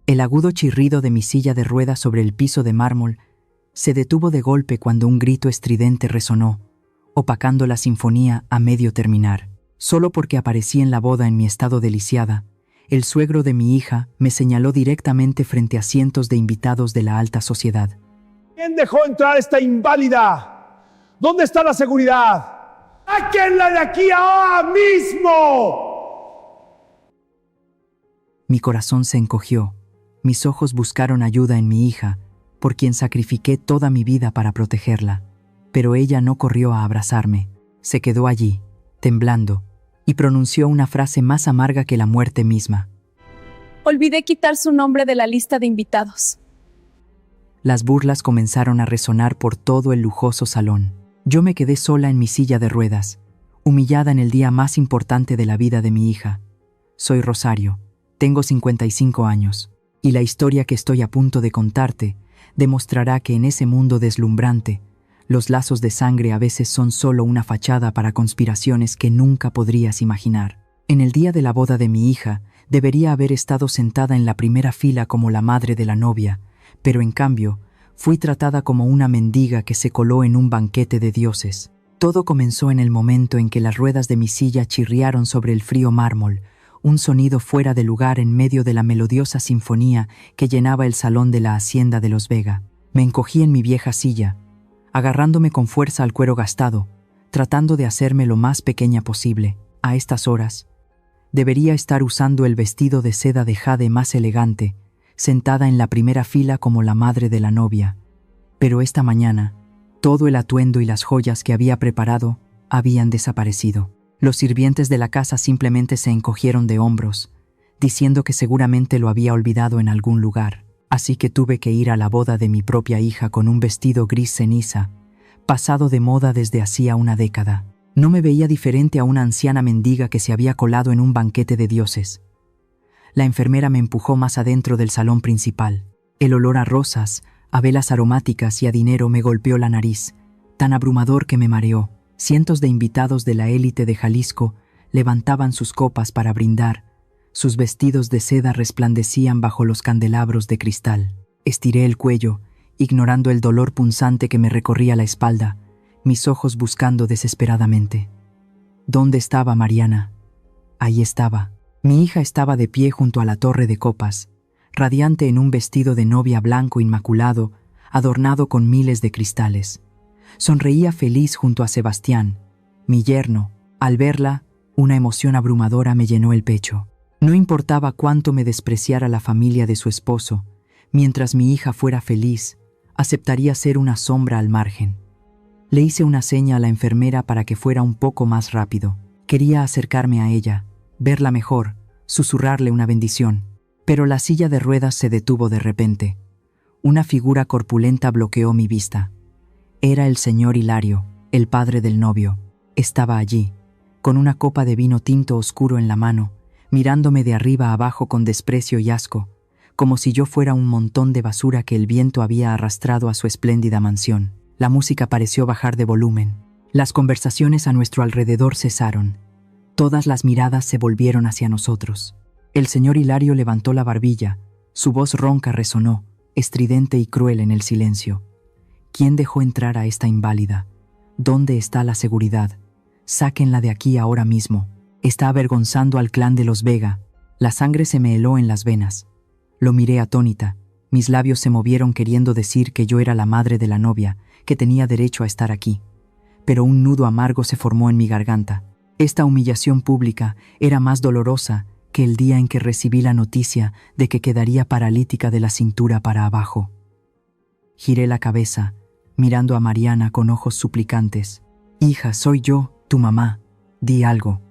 El agudo chirrido de mi silla de ruedas sobre el piso de mármol se detuvo de golpe cuando un grito estridente resonó, opacando la sinfonía a medio terminar. Solo porque aparecí en la boda en mi estado de lisiada, el suegro de mi hija me señaló directamente frente a cientos de invitados de la alta sociedad. ¿Quién dejó entrar a esta inválida? ¿Dónde está la seguridad? ¡Sáquenla de aquí ahora mismo! Mi corazón se encogió. Mis ojos buscaron ayuda en mi hija, por quien sacrifiqué toda mi vida para protegerla. Pero ella no corrió a abrazarme. Se quedó allí, temblando, y pronunció una frase más amarga que la muerte misma. Olvidé quitar su nombre de la lista de invitados. Las burlas comenzaron a resonar por todo el lujoso salón. Yo me quedé sola en mi silla de ruedas, humillada en el día más importante de la vida de mi hija. Soy Rosario, tengo 55 años, y la historia que estoy a punto de contarte demostrará que en ese mundo deslumbrante, los lazos de sangre a veces son solo una fachada para conspiraciones que nunca podrías imaginar. En el día de la boda de mi hija, debería haber estado sentada en la primera fila como la madre de la novia, pero en cambio, fui tratada como una mendiga que se coló en un banquete de dioses. Todo comenzó en el momento en que las ruedas de mi silla chirriaron sobre el frío mármol, un sonido fuera de lugar en medio de la melodiosa sinfonía que llenaba el salón de la hacienda de los Vega. Me encogí en mi vieja silla, agarrándome con fuerza al cuero gastado, tratando de hacerme lo más pequeña posible. A estas horas, debería estar usando el vestido de seda de jade más elegante, sentada en la primera fila como la madre de la novia. Pero esta mañana, todo el atuendo y las joyas que había preparado habían desaparecido. Los sirvientes de la casa simplemente se encogieron de hombros, diciendo que seguramente lo había olvidado en algún lugar. Así que tuve que ir a la boda de mi propia hija con un vestido gris ceniza, pasado de moda desde hacía una década. No me veía diferente a una anciana mendiga que se había colado en un banquete de dioses. La enfermera me empujó más adentro del salón principal. El olor a rosas, a velas aromáticas y a dinero me golpeó la nariz, tan abrumador que me mareó. Cientos de invitados de la élite de Jalisco levantaban sus copas para brindar. Sus vestidos de seda resplandecían bajo los candelabros de cristal. Estiré el cuello, ignorando el dolor punzante que me recorría la espalda, mis ojos buscando desesperadamente. ¿Dónde estaba Mariana? Ahí estaba. Mi hija estaba de pie junto a la torre de copas, radiante en un vestido de novia blanco inmaculado, adornado con miles de cristales. Sonreía feliz junto a Sebastián, mi yerno. Al verla, una emoción abrumadora me llenó el pecho. No importaba cuánto me despreciara la familia de su esposo, mientras mi hija fuera feliz, aceptaría ser una sombra al margen. Le hice una seña a la enfermera para que fuera un poco más rápido. Quería acercarme a ella, verla mejor, susurrarle una bendición. Pero la silla de ruedas se detuvo de repente. Una figura corpulenta bloqueó mi vista. Era el señor Hilario, el padre del novio. Estaba allí, con una copa de vino tinto oscuro en la mano, mirándome de arriba a abajo con desprecio y asco, como si yo fuera un montón de basura que el viento había arrastrado a su espléndida mansión. La música pareció bajar de volumen. Las conversaciones a nuestro alrededor cesaron. Todas las miradas se volvieron hacia nosotros. El señor Hilario levantó la barbilla, su voz ronca resonó, estridente y cruel en el silencio. ¿Quién dejó entrar a esta inválida? ¿Dónde está la seguridad? Sáquenla de aquí ahora mismo. Está avergonzando al clan de los Vega. La sangre se me heló en las venas. Lo miré atónita. Mis labios se movieron queriendo decir que yo era la madre de la novia, que tenía derecho a estar aquí. Pero un nudo amargo se formó en mi garganta. Esta humillación pública era más dolorosa que el día en que recibí la noticia de que quedaría paralítica de la cintura para abajo. Giré la cabeza, mirando a Mariana con ojos suplicantes. «Hija, soy yo, tu mamá. Di algo.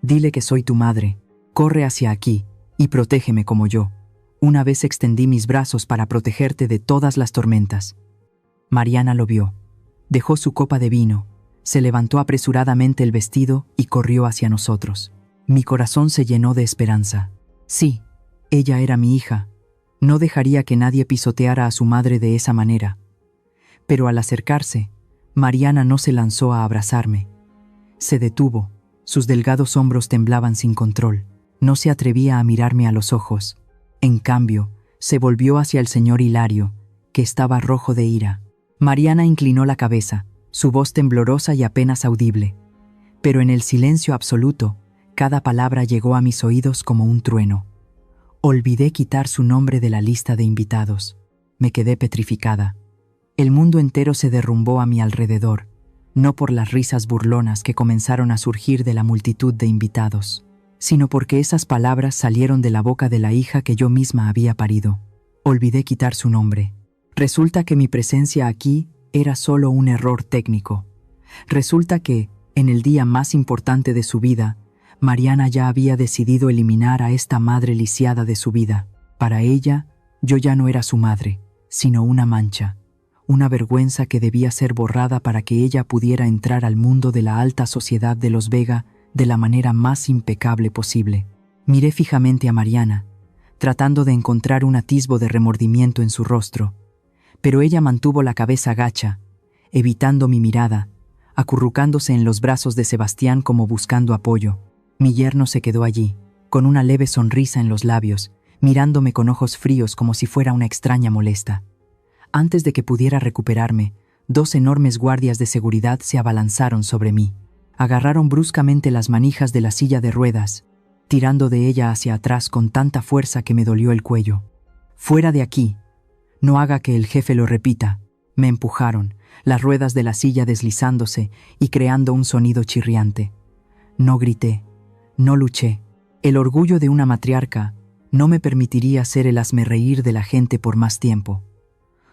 Dile que soy tu madre. Corre hacia aquí y protégeme como yo». Una vez extendí mis brazos para protegerte de todas las tormentas. Mariana lo vio. Dejó su copa de vino, se levantó apresuradamente el vestido y corrió hacia nosotros. Mi corazón se llenó de esperanza. Sí, ella era mi hija. No dejaría que nadie pisoteara a su madre de esa manera. Pero al acercarse, Mariana no se lanzó a abrazarme. Se detuvo, sus delgados hombros temblaban sin control. No se atrevía a mirarme a los ojos. En cambio, Se volvió hacia el señor Hilario, que estaba rojo de ira. Mariana inclinó la cabeza, su voz temblorosa y apenas audible. Pero en el silencio absoluto, cada palabra llegó a mis oídos como un trueno. Olvidé quitar su nombre de la lista de invitados. Me quedé petrificada. El mundo entero se derrumbó a mi alrededor, no por las risas burlonas que comenzaron a surgir de la multitud de invitados, sino porque esas palabras salieron de la boca de la hija que yo misma había parido. Olvidé quitar su nombre. Resulta que mi presencia aquí era solo un error técnico. Resulta que, en el día más importante de su vida, Mariana ya había decidido eliminar a esta madre lisiada de su vida. Para ella, yo ya no era su madre, sino una mancha, una vergüenza que debía ser borrada para que ella pudiera entrar al mundo de la alta sociedad de los Vega de la manera más impecable posible. Miré fijamente a Mariana, tratando de encontrar un atisbo de remordimiento en su rostro, pero ella mantuvo la cabeza gacha, evitando mi mirada, acurrucándose en los brazos de Sebastián como buscando apoyo. Mi yerno se quedó allí, con una leve sonrisa en los labios, mirándome con ojos fríos como si fuera una extraña molesta. Antes de que pudiera recuperarme, 2 enormes guardias de seguridad se abalanzaron sobre mí. Agarraron bruscamente las manijas de la silla de ruedas, tirando de ella hacia atrás con tanta fuerza que me dolió el cuello. «Fuera de aquí. No haga que el jefe lo repita». Me empujaron, las ruedas de la silla deslizándose y creando un sonido chirriante. No grité, no luché. El orgullo de una matriarca no me permitiría ser el hazmerreír de la gente por más tiempo.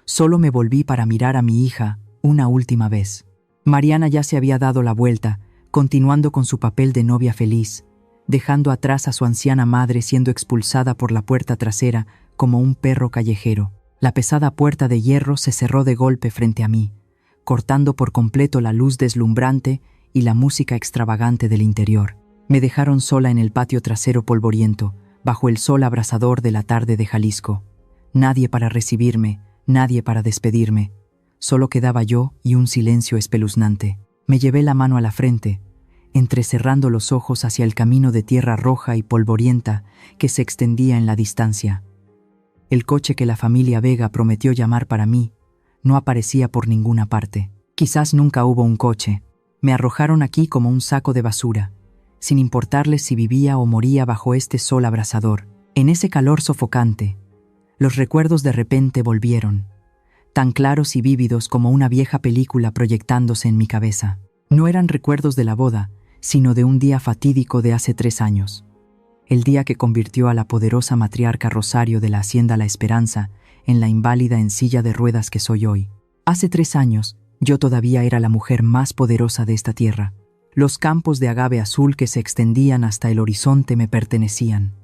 Solo me volví para mirar a mi hija una última vez. Mariana ya se había dado la vuelta, continuando con su papel de novia feliz, dejando atrás a su anciana madre siendo expulsada por la puerta trasera como un perro callejero. La pesada puerta de hierro se cerró de golpe frente a mí, cortando por completo la luz deslumbrante y la música extravagante del interior. Me dejaron sola en el patio trasero polvoriento, bajo el sol abrasador de la tarde de Jalisco. Nadie para recibirme, nadie para despedirme. Solo quedaba yo y un silencio espeluznante. Me llevé la mano a la frente, entrecerrando los ojos hacia el camino de tierra roja y polvorienta que se extendía en la distancia. El coche que la familia Vega prometió llamar para mí no aparecía por ninguna parte. Quizás nunca hubo un coche. Me arrojaron aquí como un saco de basura, sin importarles si vivía o moría bajo este sol abrasador. En ese calor sofocante, los recuerdos de repente volvieron, tan claros y vívidos como una vieja película proyectándose en mi cabeza. No eran recuerdos de la boda, sino de un día fatídico de hace 3 años. El día que convirtió a la poderosa matriarca Rosario de la Hacienda La Esperanza en la inválida en silla de ruedas que soy hoy. Hace 3 años, yo todavía era la mujer más poderosa de esta tierra. Los campos de agave azul que se extendían hasta el horizonte me pertenecían.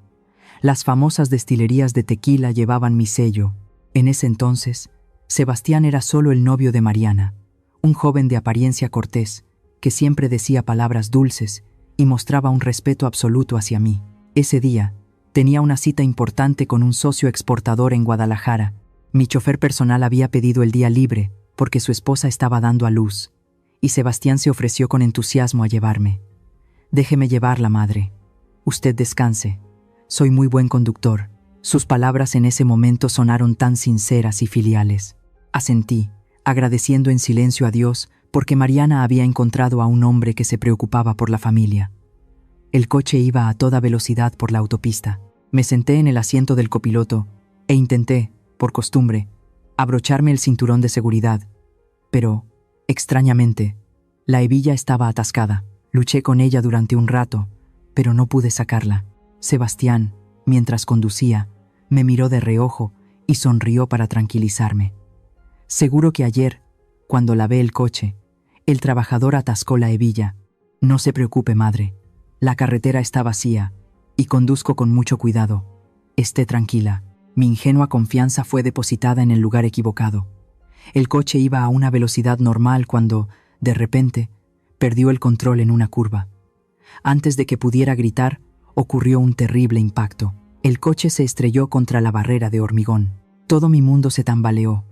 Las famosas destilerías de tequila llevaban mi sello. En ese entonces, Sebastián era solo el novio de Mariana, un joven de apariencia cortés, que siempre decía palabras dulces y mostraba un respeto absoluto hacia mí. Ese día, tenía una cita importante con un socio exportador en Guadalajara. Mi chofer personal había pedido el día libre porque su esposa estaba dando a luz, y Sebastián se ofreció con entusiasmo a llevarme. «Déjeme llevarla, madre. Usted descanse. Soy muy buen conductor». Sus palabras en ese momento sonaron tan sinceras y filiales. Asentí, agradeciendo en silencio a Dios porque Mariana había encontrado a un hombre que se preocupaba por la familia. El coche iba a toda velocidad por la autopista. Me senté en el asiento del copiloto e intenté, por costumbre, abrocharme el cinturón de seguridad. Pero, extrañamente, la hebilla estaba atascada. Luché con ella durante un rato, pero no pude sacarla. Sebastián, mientras conducía, me miró de reojo y sonrió para tranquilizarme. Seguro que ayer, cuando lavé el coche, el trabajador atascó la hebilla. No se preocupe, madre. La carretera está vacía y conduzco con mucho cuidado. Esté tranquila. Mi ingenua confianza fue depositada en el lugar equivocado. El coche iba a una velocidad normal cuando, de repente, perdió el control en una curva. Antes de que pudiera gritar, ocurrió un terrible impacto. El coche se estrelló contra la barrera de hormigón. Todo mi mundo se tambaleó.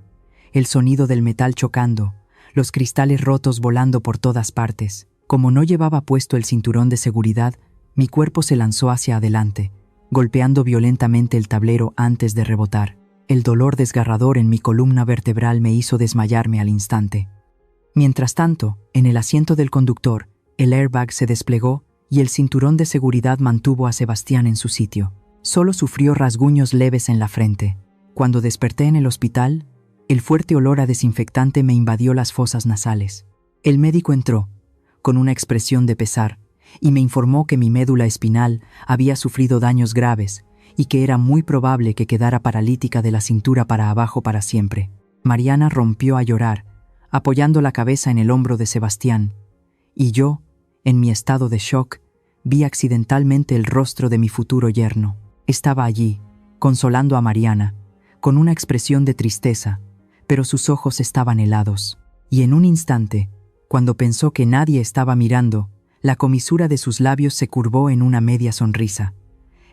El sonido del metal chocando, los cristales rotos volando por todas partes. Como no llevaba puesto el cinturón de seguridad, mi cuerpo se lanzó hacia adelante, golpeando violentamente el tablero antes de rebotar. El dolor desgarrador en mi columna vertebral me hizo desmayarme al instante. Mientras tanto, en el asiento del conductor, el airbag se desplegó y el cinturón de seguridad mantuvo a Sebastián en su sitio. Solo sufrió rasguños leves en la frente. Cuando desperté en el hospital, el fuerte olor a desinfectante me invadió las fosas nasales. El médico entró, con una expresión de pesar, y me informó que mi médula espinal había sufrido daños graves y que era muy probable que quedara paralítica de la cintura para abajo para siempre. Mariana rompió a llorar, apoyando la cabeza en el hombro de Sebastián, y yo, en mi estado de shock, vi accidentalmente el rostro de mi futuro yerno. Estaba allí, consolando a Mariana, con una expresión de tristeza, pero sus ojos estaban helados. Y en un instante, cuando pensó que nadie estaba mirando, la comisura de sus labios se curvó en una media sonrisa.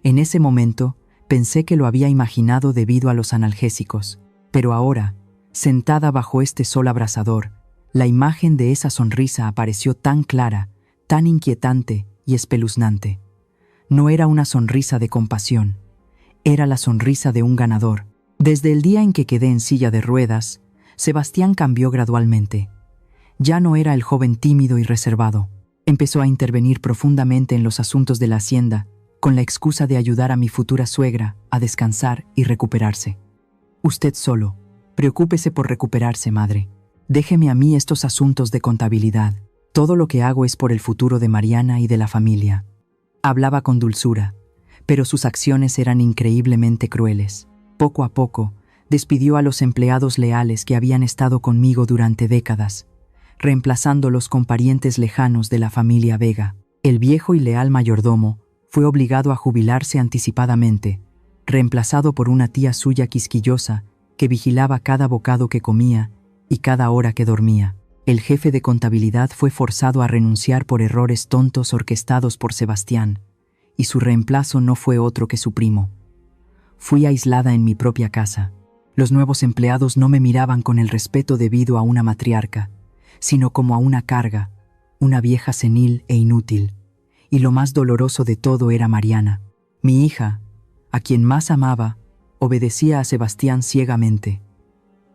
En ese momento, pensé que lo había imaginado debido a los analgésicos, pero ahora, sentada bajo este sol abrasador, la imagen de esa sonrisa apareció tan clara, tan inquietante y espeluznante. No era una sonrisa de compasión, era la sonrisa de un ganador. Desde el día en que quedé en silla de ruedas, Sebastián cambió gradualmente. Ya no era el joven tímido y reservado. Empezó a intervenir profundamente en los asuntos de la hacienda, con la excusa de ayudar a mi futura suegra a descansar y recuperarse. Usted solo, preocúpese por recuperarse, madre. Déjeme a mí estos asuntos de contabilidad. Todo lo que hago es por el futuro de Mariana y de la familia. Hablaba con dulzura, pero sus acciones eran increíblemente crueles. Poco a poco, despidió a los empleados leales que habían estado conmigo durante décadas, reemplazándolos con parientes lejanos de la familia Vega. El viejo y leal mayordomo fue obligado a jubilarse anticipadamente, reemplazado por una tía suya quisquillosa que vigilaba cada bocado que comía y cada hora que dormía. El jefe de contabilidad fue forzado a renunciar por errores tontos orquestados por Sebastián, y su reemplazo no fue otro que su primo. Fui aislada en mi propia casa. Los nuevos empleados no me miraban con el respeto debido a una matriarca, sino como a una carga, una vieja senil e inútil. Y lo más doloroso de todo era Mariana. Mi hija, a quien más amaba, obedecía a Sebastián ciegamente.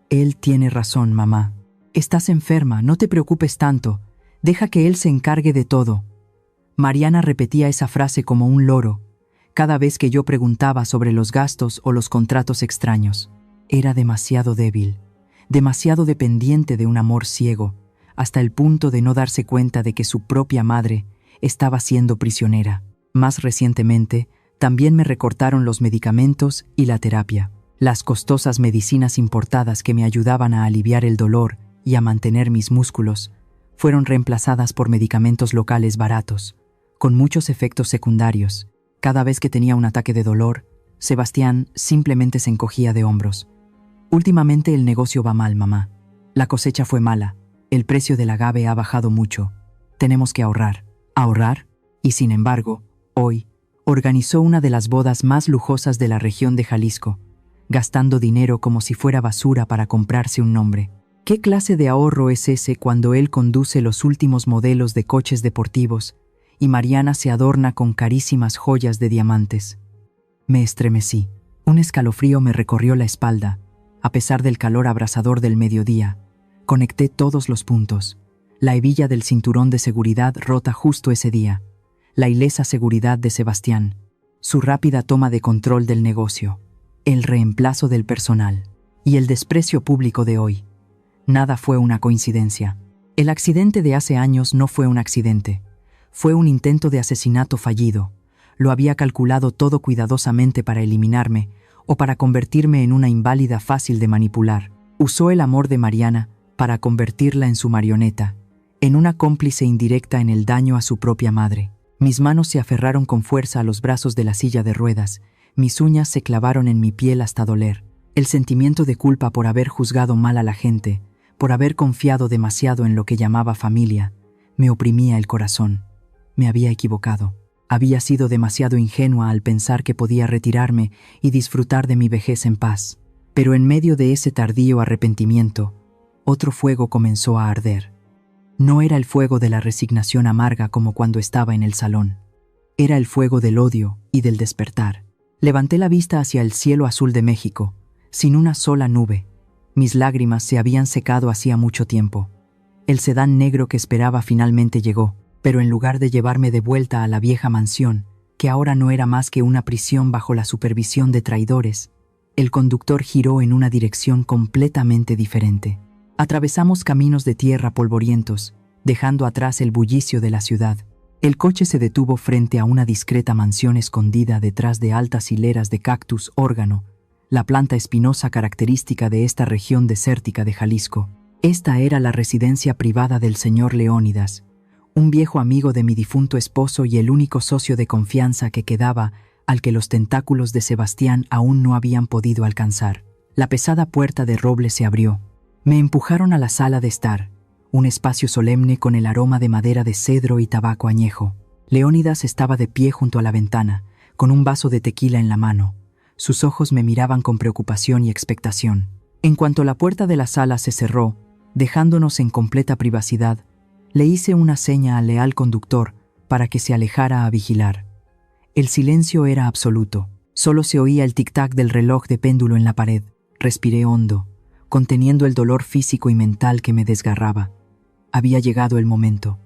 Él tiene razón, mamá. Estás enferma, no te preocupes tanto. Deja que él se encargue de todo. Mariana repetía esa frase como un loro, cada vez que yo preguntaba sobre los gastos o los contratos extraños. Era demasiado débil, demasiado dependiente de un amor ciego, hasta el punto de no darse cuenta de que su propia madre estaba siendo prisionera. Más recientemente, también me recortaron los medicamentos y la terapia. Las costosas medicinas importadas que me ayudaban a aliviar el dolor y a mantener mis músculos fueron reemplazadas por medicamentos locales baratos, con muchos efectos secundarios. Cada vez que tenía un ataque de dolor, Sebastián simplemente se encogía de hombros. Últimamente el negocio va mal, mamá. La cosecha fue mala. El precio del agave ha bajado mucho. Tenemos que ahorrar. ¿Ahorrar? Y sin embargo, hoy, organizó una de las bodas más lujosas de la región de Jalisco, gastando dinero como si fuera basura para comprarse un nombre. ¿Qué clase de ahorro es ese cuando él conduce los últimos modelos de coches deportivos y Mariana se adorna con carísimas joyas de diamantes? Me estremecí. Un escalofrío me recorrió la espalda. A pesar del calor abrasador del mediodía, conecté todos los puntos. La hebilla del cinturón de seguridad rota justo ese día, la ilesa seguridad de Sebastián, su rápida toma de control del negocio, el reemplazo del personal y el desprecio público de hoy. Nada fue una coincidencia. El accidente de hace años no fue un accidente. Fue un intento de asesinato fallido. Lo había calculado todo cuidadosamente para eliminarme o para convertirme en una inválida fácil de manipular. Usó el amor de Mariana para convertirla en su marioneta, en una cómplice indirecta en el daño a su propia madre. Mis manos se aferraron con fuerza a los brazos de la silla de ruedas, mis uñas se clavaron en mi piel hasta doler. El sentimiento de culpa por haber juzgado mal a la gente, por haber confiado demasiado en lo que llamaba familia, me oprimía el corazón. Me había equivocado. Había sido demasiado ingenua al pensar que podía retirarme y disfrutar de mi vejez en paz. Pero en medio de ese tardío arrepentimiento, otro fuego comenzó a arder. No era el fuego de la resignación amarga como cuando estaba en el salón. Era el fuego del odio y del despertar. Levanté la vista hacia el cielo azul de México, sin una sola nube. Mis lágrimas se habían secado hacía mucho tiempo. El sedán negro que esperaba finalmente llegó, pero en lugar de llevarme de vuelta a la vieja mansión, que ahora no era más que una prisión bajo la supervisión de traidores, el conductor giró en una dirección completamente diferente. Atravesamos caminos de tierra polvorientos, dejando atrás el bullicio de la ciudad. El coche se detuvo frente a una discreta mansión escondida detrás de altas hileras de cactus órgano, la planta espinosa característica de esta región desértica de Jalisco. Esta era la residencia privada del señor Leónidas, un viejo amigo de mi difunto esposo y el único socio de confianza que quedaba al que los tentáculos de Sebastián aún no habían podido alcanzar. La pesada puerta de roble se abrió. Me empujaron a la sala de estar, un espacio solemne con el aroma de madera de cedro y tabaco añejo. Leónidas estaba de pie junto a la ventana, con un vaso de tequila en la mano. Sus ojos me miraban con preocupación y expectación. En cuanto la puerta de la sala se cerró, dejándonos en completa privacidad, le hice una seña al leal conductor para que se alejara a vigilar. El silencio era absoluto. Solo se oía el tic-tac del reloj de péndulo en la pared. Respiré hondo, conteniendo el dolor físico y mental que me desgarraba. Había llegado el momento.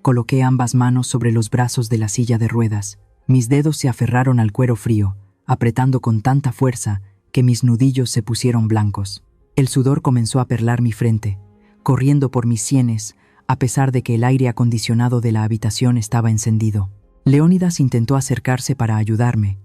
Coloqué ambas manos sobre los brazos de la silla de ruedas. Mis dedos se aferraron al cuero frío, apretando con tanta fuerza que mis nudillos se pusieron blancos. El sudor comenzó a perlar mi frente, corriendo por mis sienes, a pesar de que el aire acondicionado de la habitación estaba encendido. Leónidas intentó acercarse para ayudarme,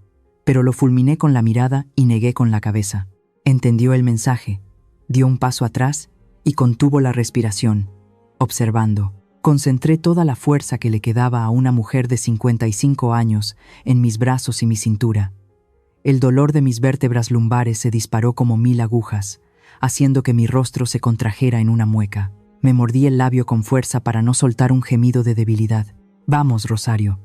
pero lo fulminé con la mirada y negué con la cabeza. Entendió el mensaje, dio un paso atrás y contuvo la respiración, observando. Concentré toda la fuerza que le quedaba a una mujer de 55 años en mis brazos y mi cintura. El dolor de mis vértebras lumbares se disparó como 1000 agujas, haciendo que mi rostro se contrajera en una mueca. Me mordí el labio con fuerza para no soltar un gemido de debilidad. «Vamos, Rosario.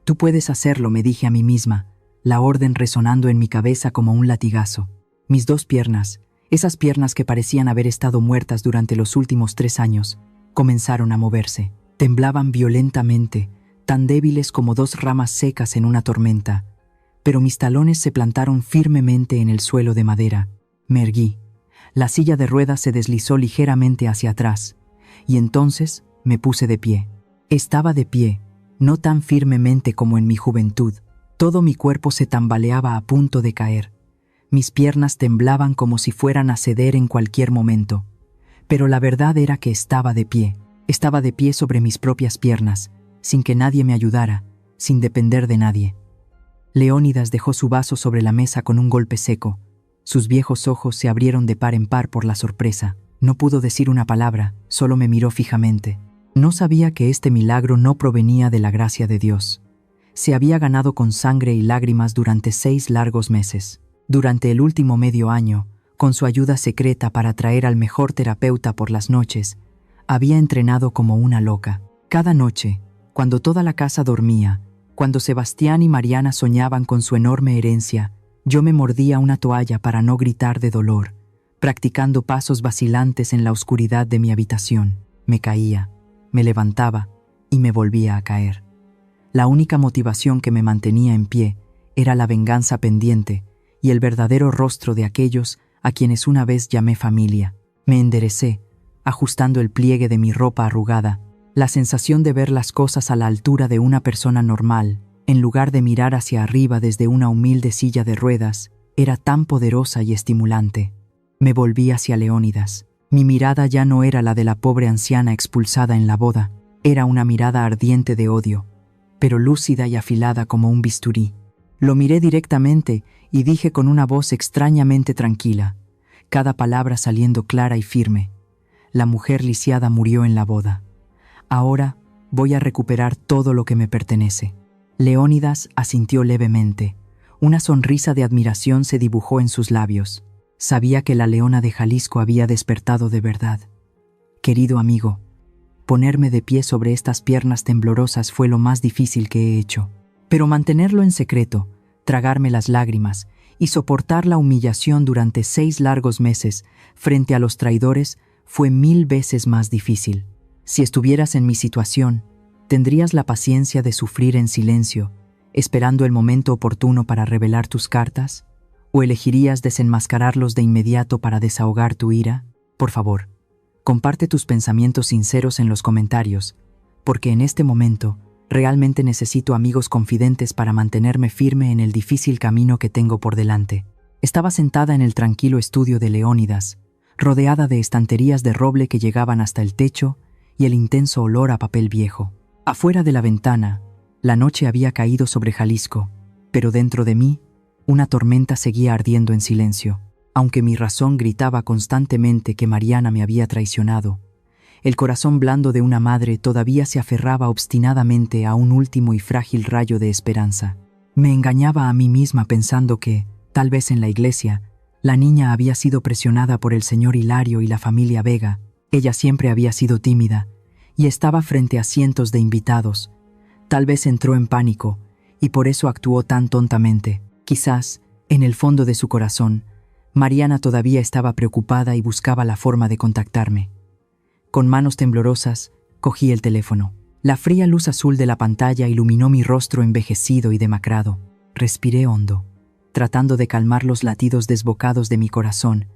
Tú puedes hacerlo», me dije a mí misma, la orden resonando en mi cabeza como un latigazo. Mis 2 piernas, esas piernas que parecían haber estado muertas durante los últimos 3 años, comenzaron a moverse. Temblaban violentamente, tan débiles como 2 ramas secas en una tormenta, pero mis talones se plantaron firmemente en el suelo de madera. Me erguí. La silla de ruedas se deslizó ligeramente hacia atrás, y entonces me puse de pie. Estaba de pie, no tan firmemente como en mi juventud. Todo mi cuerpo se tambaleaba a punto de caer. Mis piernas temblaban como si fueran a ceder en cualquier momento. Pero la verdad era que estaba de pie. Estaba de pie sobre mis propias piernas, sin que nadie me ayudara, sin depender de nadie. Leónidas dejó su vaso sobre la mesa con un golpe seco. Sus viejos ojos se abrieron de par en par por la sorpresa. No pudo decir una palabra, solo me miró fijamente. No sabía que este milagro no provenía de la gracia de Dios. Se había ganado con sangre y lágrimas durante 6 largos meses. Durante el último medio año, con su ayuda secreta para traer al mejor terapeuta por las noches, había entrenado como una loca. Cada noche, cuando toda la casa dormía, cuando Sebastián y Mariana soñaban con su enorme herencia, yo me mordía una toalla para no gritar de dolor, practicando pasos vacilantes en la oscuridad de mi habitación. Me caía, me levantaba y me volvía a caer. La única motivación que me mantenía en pie era la venganza pendiente y el verdadero rostro de aquellos a quienes una vez llamé familia. Me enderecé, ajustando el pliegue de mi ropa arrugada. La sensación de ver las cosas a la altura de una persona normal, en lugar de mirar hacia arriba desde una humilde silla de ruedas, era tan poderosa y estimulante. Me volví hacia Leónidas. Mi mirada ya no era la de la pobre anciana expulsada en la boda. Era una mirada ardiente de odio, pero lúcida y afilada como un bisturí. Lo miré directamente y dije con una voz extrañamente tranquila, cada palabra saliendo clara y firme: la mujer lisiada murió en la boda. Ahora voy a recuperar todo lo que me pertenece. Leónidas asintió levemente. Una sonrisa de admiración se dibujó en sus labios. Sabía que la leona de Jalisco había despertado de verdad. Querido amigo, ponerme de pie sobre estas piernas temblorosas fue lo más difícil que he hecho. Pero mantenerlo en secreto, tragarme las lágrimas y soportar la humillación durante 6 largos meses frente a los traidores fue 1000 veces más difícil. Si estuvieras en mi situación, ¿tendrías la paciencia de sufrir en silencio, esperando el momento oportuno para revelar tus cartas? ¿O elegirías desenmascararlos de inmediato para desahogar tu ira? Por favor, comparte tus pensamientos sinceros en los comentarios, porque en este momento realmente necesito amigos confidentes para mantenerme firme en el difícil camino que tengo por delante. Estaba sentada en el tranquilo estudio de Leónidas, rodeada de estanterías de roble que llegaban hasta el techo y el intenso olor a papel viejo. Afuera de la ventana, la noche había caído sobre Jalisco, pero dentro de mí, una tormenta seguía ardiendo en silencio. Aunque mi razón gritaba constantemente que Mariana me había traicionado, el corazón blando de una madre todavía se aferraba obstinadamente a un último y frágil rayo de esperanza. Me engañaba a mí misma pensando que, tal vez en la iglesia, la niña había sido presionada por el señor Hilario y la familia Vega. Ella siempre había sido tímida y estaba frente a cientos de invitados. Tal vez entró en pánico y por eso actuó tan tontamente. Quizás, en el fondo de su corazón, Mariana todavía estaba preocupada y buscaba la forma de contactarme. Con manos temblorosas, cogí el teléfono. La fría luz azul de la pantalla iluminó mi rostro envejecido y demacrado. Respiré hondo, tratando de calmar los latidos desbocados de mi corazón,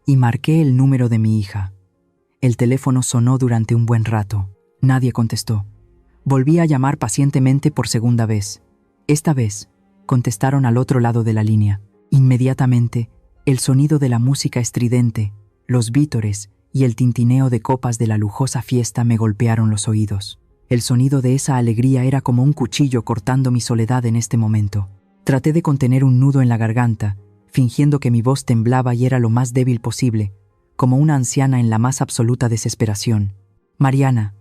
y marqué el número de mi hija. El teléfono sonó durante un buen rato. Nadie contestó. Volví a llamar pacientemente por segunda vez. Esta vez, contestaron al otro lado de la línea. Inmediatamente, el sonido de la música estridente, los vítores y el tintineo de copas de la lujosa fiesta me golpearon los oídos. El sonido de esa alegría era como un cuchillo cortando mi soledad en este momento. Traté de contener un nudo en la garganta, fingiendo que mi voz temblaba y era lo más débil posible, como una anciana en la más absoluta desesperación. Mariana,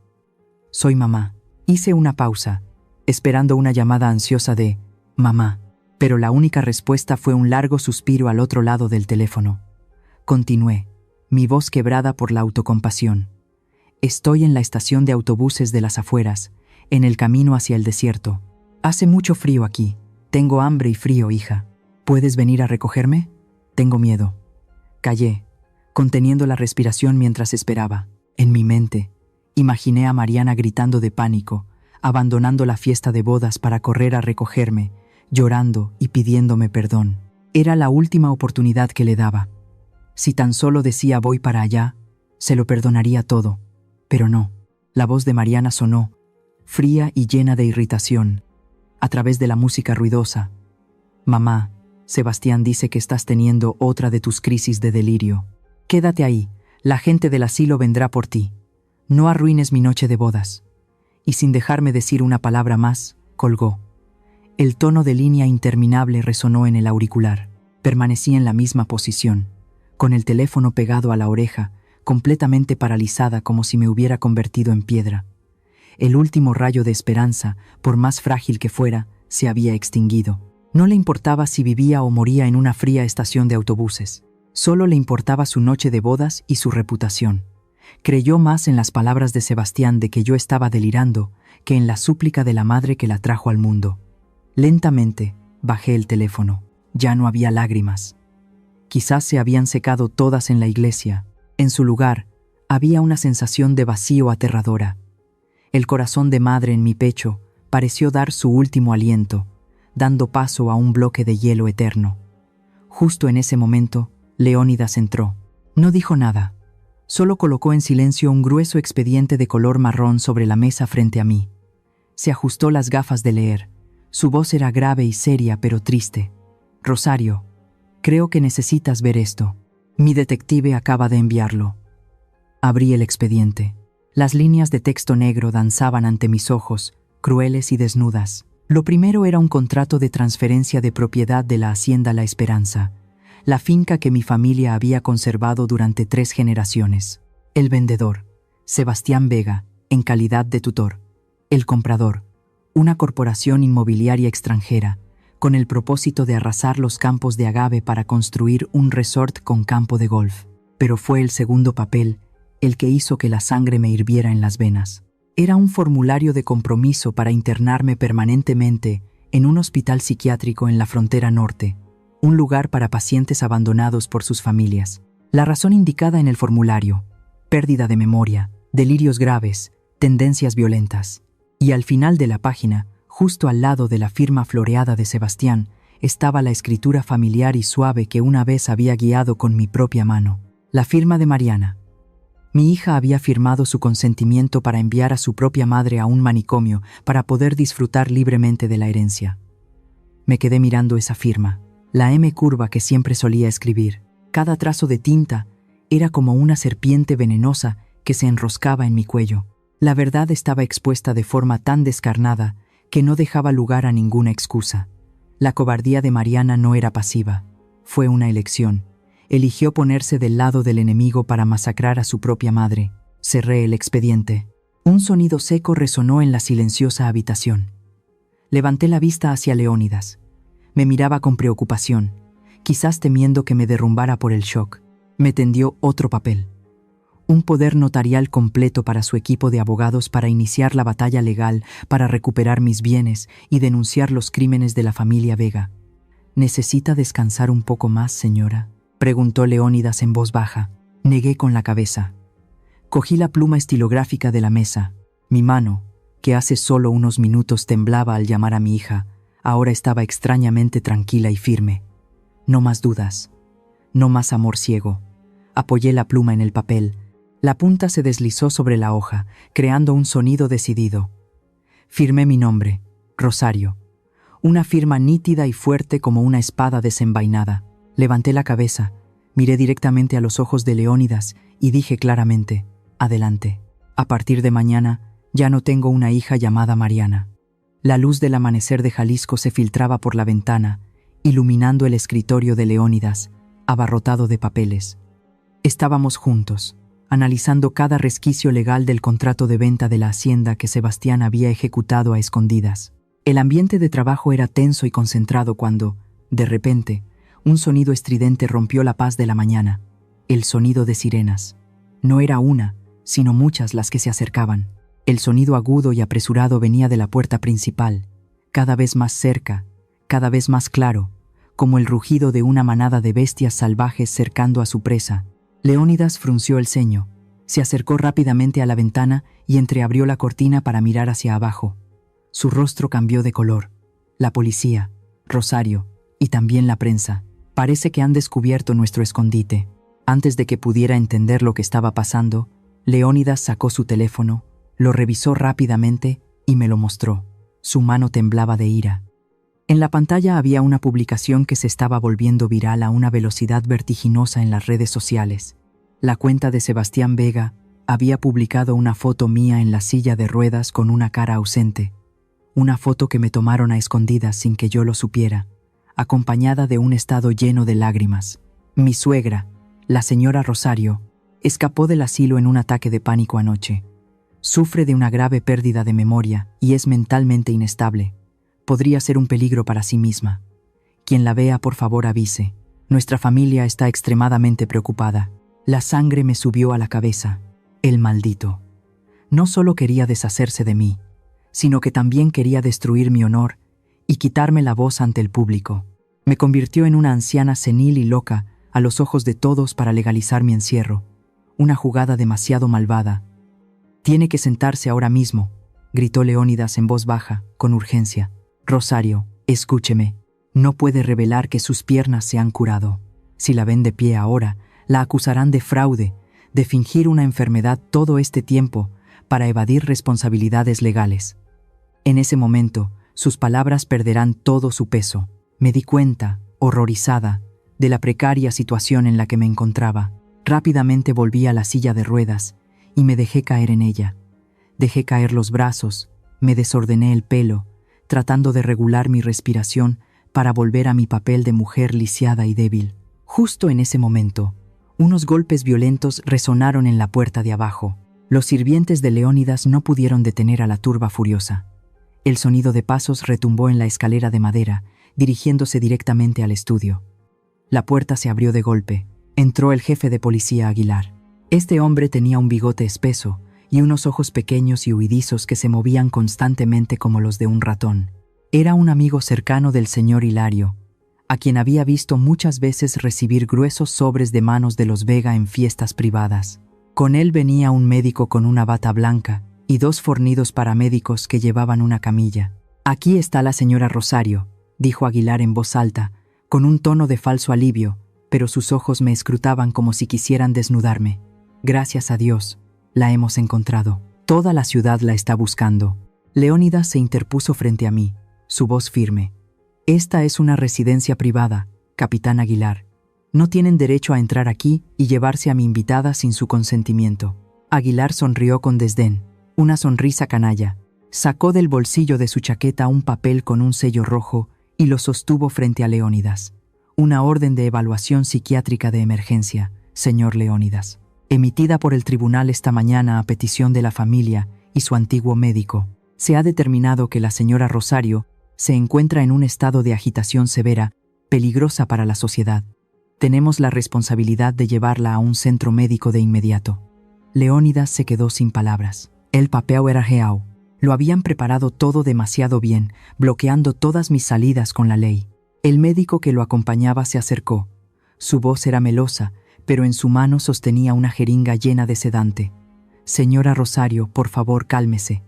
soy mamá. Hice una pausa, esperando una llamada ansiosa de «mamá», pero la única respuesta fue un largo suspiro al otro lado del teléfono. Continué, mi voz quebrada por la autocompasión. Estoy en la estación de autobuses de las afueras, en el camino hacia el desierto. Hace mucho frío aquí. Tengo hambre y frío, hija. ¿Puedes venir a recogerme? Tengo miedo. Callé, conteniendo la respiración mientras esperaba. En mi mente, imaginé a Mariana gritando de pánico, abandonando la fiesta de bodas para correr a recogerme, llorando y pidiéndome perdón. Era la última oportunidad que le daba. Si tan solo decía voy para allá, se lo perdonaría todo. Pero no. La voz de Mariana sonó, fría y llena de irritación, a través de la música ruidosa. Mamá, Sebastián dice que estás teniendo otra de tus crisis de delirio. Quédate ahí, la gente del asilo vendrá por ti. No arruines mi noche de bodas. Y sin dejarme decir una palabra más, colgó. El tono de línea interminable resonó en el auricular. Permanecí en la misma posición, con el teléfono pegado a la oreja, completamente paralizada como si me hubiera convertido en piedra. El último rayo de esperanza, por más frágil que fuera, se había extinguido. No le importaba si vivía o moría en una fría estación de autobuses. Solo le importaba su noche de bodas y su reputación. Creyó más en las palabras de Sebastián de que yo estaba delirando que en la súplica de la madre que la trajo al mundo. Lentamente, bajé el teléfono. Ya no había lágrimas. Quizás se habían secado todas en la iglesia. En su lugar, había una sensación de vacío aterradora. El corazón de madre en mi pecho pareció dar su último aliento, dando paso a un bloque de hielo eterno. Justo en ese momento, Leónidas entró. No dijo nada. Solo colocó en silencio un grueso expediente de color marrón sobre la mesa frente a mí. Se ajustó las gafas de leer. Su voz era grave y seria, pero triste. Rosario, creo que necesitas ver esto. Mi detective acaba de enviarlo. Abrí el expediente. Las líneas de texto negro danzaban ante mis ojos, crueles y desnudas. Lo primero era un contrato de transferencia de propiedad de la Hacienda La Esperanza, la finca que mi familia había conservado durante 3 generaciones. El vendedor, Sebastián Vega, en calidad de tutor. El comprador, una corporación inmobiliaria extranjera, con el propósito de arrasar los campos de agave para construir un resort con campo de golf. Pero fue el segundo papel el que hizo que la sangre me hirviera en las venas. Era un formulario de compromiso para internarme permanentemente en un hospital psiquiátrico en la frontera norte, un lugar para pacientes abandonados por sus familias. La razón indicada en el formulario: pérdida de memoria, delirios graves, tendencias violentas. Y al final de la página, justo al lado de la firma floreada de Sebastián, estaba la escritura familiar y suave que una vez había guiado con mi propia mano. La firma de Mariana. Mi hija había firmado su consentimiento para enviar a su propia madre a un manicomio para poder disfrutar libremente de la herencia. Me quedé mirando esa firma, la M curva que siempre solía escribir. Cada trazo de tinta era como una serpiente venenosa que se enroscaba en mi cuello. La verdad estaba expuesta de forma tan descarnada que no dejaba lugar a ninguna excusa. La cobardía de Mariana no era pasiva, fue una elección. Eligió ponerse del lado del enemigo para masacrar a su propia madre. Cerré el expediente. Un sonido seco resonó en la silenciosa habitación. Levanté la vista hacia Leónidas. Me miraba con preocupación, quizás temiendo que me derrumbara por el shock. Me tendió otro papel. Un poder notarial completo para su equipo de abogados para iniciar la batalla legal, para recuperar mis bienes y denunciar los crímenes de la familia Vega. ¿Necesita descansar un poco más, señora?, preguntó Leónidas en voz baja. Negué con la cabeza. Cogí la pluma estilográfica de la mesa. Mi mano, que hace solo unos minutos temblaba al llamar a mi hija, ahora estaba extrañamente tranquila y firme. No más dudas. No más amor ciego. Apoyé la pluma en el papel. La punta se deslizó sobre la hoja, creando un sonido decidido. Firmé mi nombre, Rosario. Una firma nítida y fuerte como una espada desenvainada. Levanté la cabeza, miré directamente a los ojos de Leónidas y dije claramente: adelante. A partir de mañana, ya no tengo una hija llamada Mariana. La luz del amanecer de Jalisco se filtraba por la ventana, iluminando el escritorio de Leónidas, abarrotado de papeles. Estábamos juntos, analizando cada resquicio legal del contrato de venta de la hacienda que Sebastián había ejecutado a escondidas. El ambiente de trabajo era tenso y concentrado cuando, de repente, un sonido estridente rompió la paz de la mañana. El sonido de sirenas. No era una, sino muchas las que se acercaban. El sonido agudo y apresurado venía de la puerta principal, cada vez más cerca, cada vez más claro, como el rugido de una manada de bestias salvajes cercando a su presa. Leónidas frunció el ceño, se acercó rápidamente a la ventana y entreabrió la cortina para mirar hacia abajo. Su rostro cambió de color. La policía, Rosario, y también la prensa. Parece que han descubierto nuestro escondite. Antes de que pudiera entender lo que estaba pasando, Leónidas sacó su teléfono, lo revisó rápidamente y me lo mostró. Su mano temblaba de ira. En la pantalla había una publicación que se estaba volviendo viral a una velocidad vertiginosa en las redes sociales. La cuenta de Sebastián Vega había publicado una foto mía en la silla de ruedas con una cara ausente. Una foto que me tomaron a escondidas sin que yo lo supiera, acompañada de un estado lleno de lágrimas. Mi suegra, la señora Rosario, escapó del asilo en un ataque de pánico anoche. Sufre de una grave pérdida de memoria y es mentalmente inestable. Podría ser un peligro para sí misma. Quien la vea, por favor, avise. Nuestra familia está extremadamente preocupada. La sangre me subió a la cabeza. El maldito. No solo quería deshacerse de mí, sino que también quería destruir mi honor y quitarme la voz ante el público. Me convirtió en una anciana senil y loca a los ojos de todos para legalizar mi encierro. Una jugada demasiado malvada. «Tiene que sentarse ahora mismo», gritó Leónidas en voz baja, con urgencia. «Rosario, escúcheme. No puede revelar que sus piernas se han curado. Si la ven de pie ahora, la acusarán de fraude, de fingir una enfermedad todo este tiempo para evadir responsabilidades legales». En ese momento, sus palabras perderán todo su peso. Me di cuenta, horrorizada, de la precaria situación en la que me encontraba. Rápidamente volví a la silla de ruedas y me dejé caer en ella. Dejé caer los brazos, me desordené el pelo, tratando de regular mi respiración para volver a mi papel de mujer lisiada y débil. Justo en ese momento, unos golpes violentos resonaron en la puerta de abajo. Los sirvientes de Leónidas no pudieron detener a la turba furiosa. El sonido de pasos retumbó en la escalera de madera, dirigiéndose directamente al estudio. La puerta se abrió de golpe. Entró el jefe de policía Aguilar. Este hombre tenía un bigote espeso y unos ojos pequeños y huidizos que se movían constantemente como los de un ratón. Era un amigo cercano del señor Hilario, a quien había visto muchas veces recibir gruesos sobres de manos de los Vega en fiestas privadas. Con él venía un médico con una bata blanca y dos fornidos paramédicos que llevaban una camilla. «Aquí está la señora Rosario», dijo Aguilar en voz alta, con un tono de falso alivio, pero sus ojos me escrutaban como si quisieran desnudarme. Gracias a Dios, la hemos encontrado. Toda la ciudad la está buscando. Leónidas se interpuso frente a mí, su voz firme. Esta es una residencia privada, capitán Aguilar. No tienen derecho a entrar aquí y llevarse a mi invitada sin su consentimiento. Aguilar sonrió con desdén, una sonrisa canalla. Sacó del bolsillo de su chaqueta un papel con un sello rojo y lo sostuvo frente a Leónidas. Una orden de evaluación psiquiátrica de emergencia, señor Leónidas, emitida por el tribunal esta mañana a petición de la familia y su antiguo médico. Se ha determinado que la señora Rosario se encuentra en un estado de agitación severa, peligrosa para la sociedad. Tenemos la responsabilidad de llevarla a un centro médico de inmediato. Leónidas se quedó sin palabras. El papel era real. Lo habían preparado todo demasiado bien, bloqueando todas mis salidas con la ley. El médico que lo acompañaba se acercó. Su voz era melosa, pero en su mano sostenía una jeringa llena de sedante. Señora Rosario, por favor, cálmese.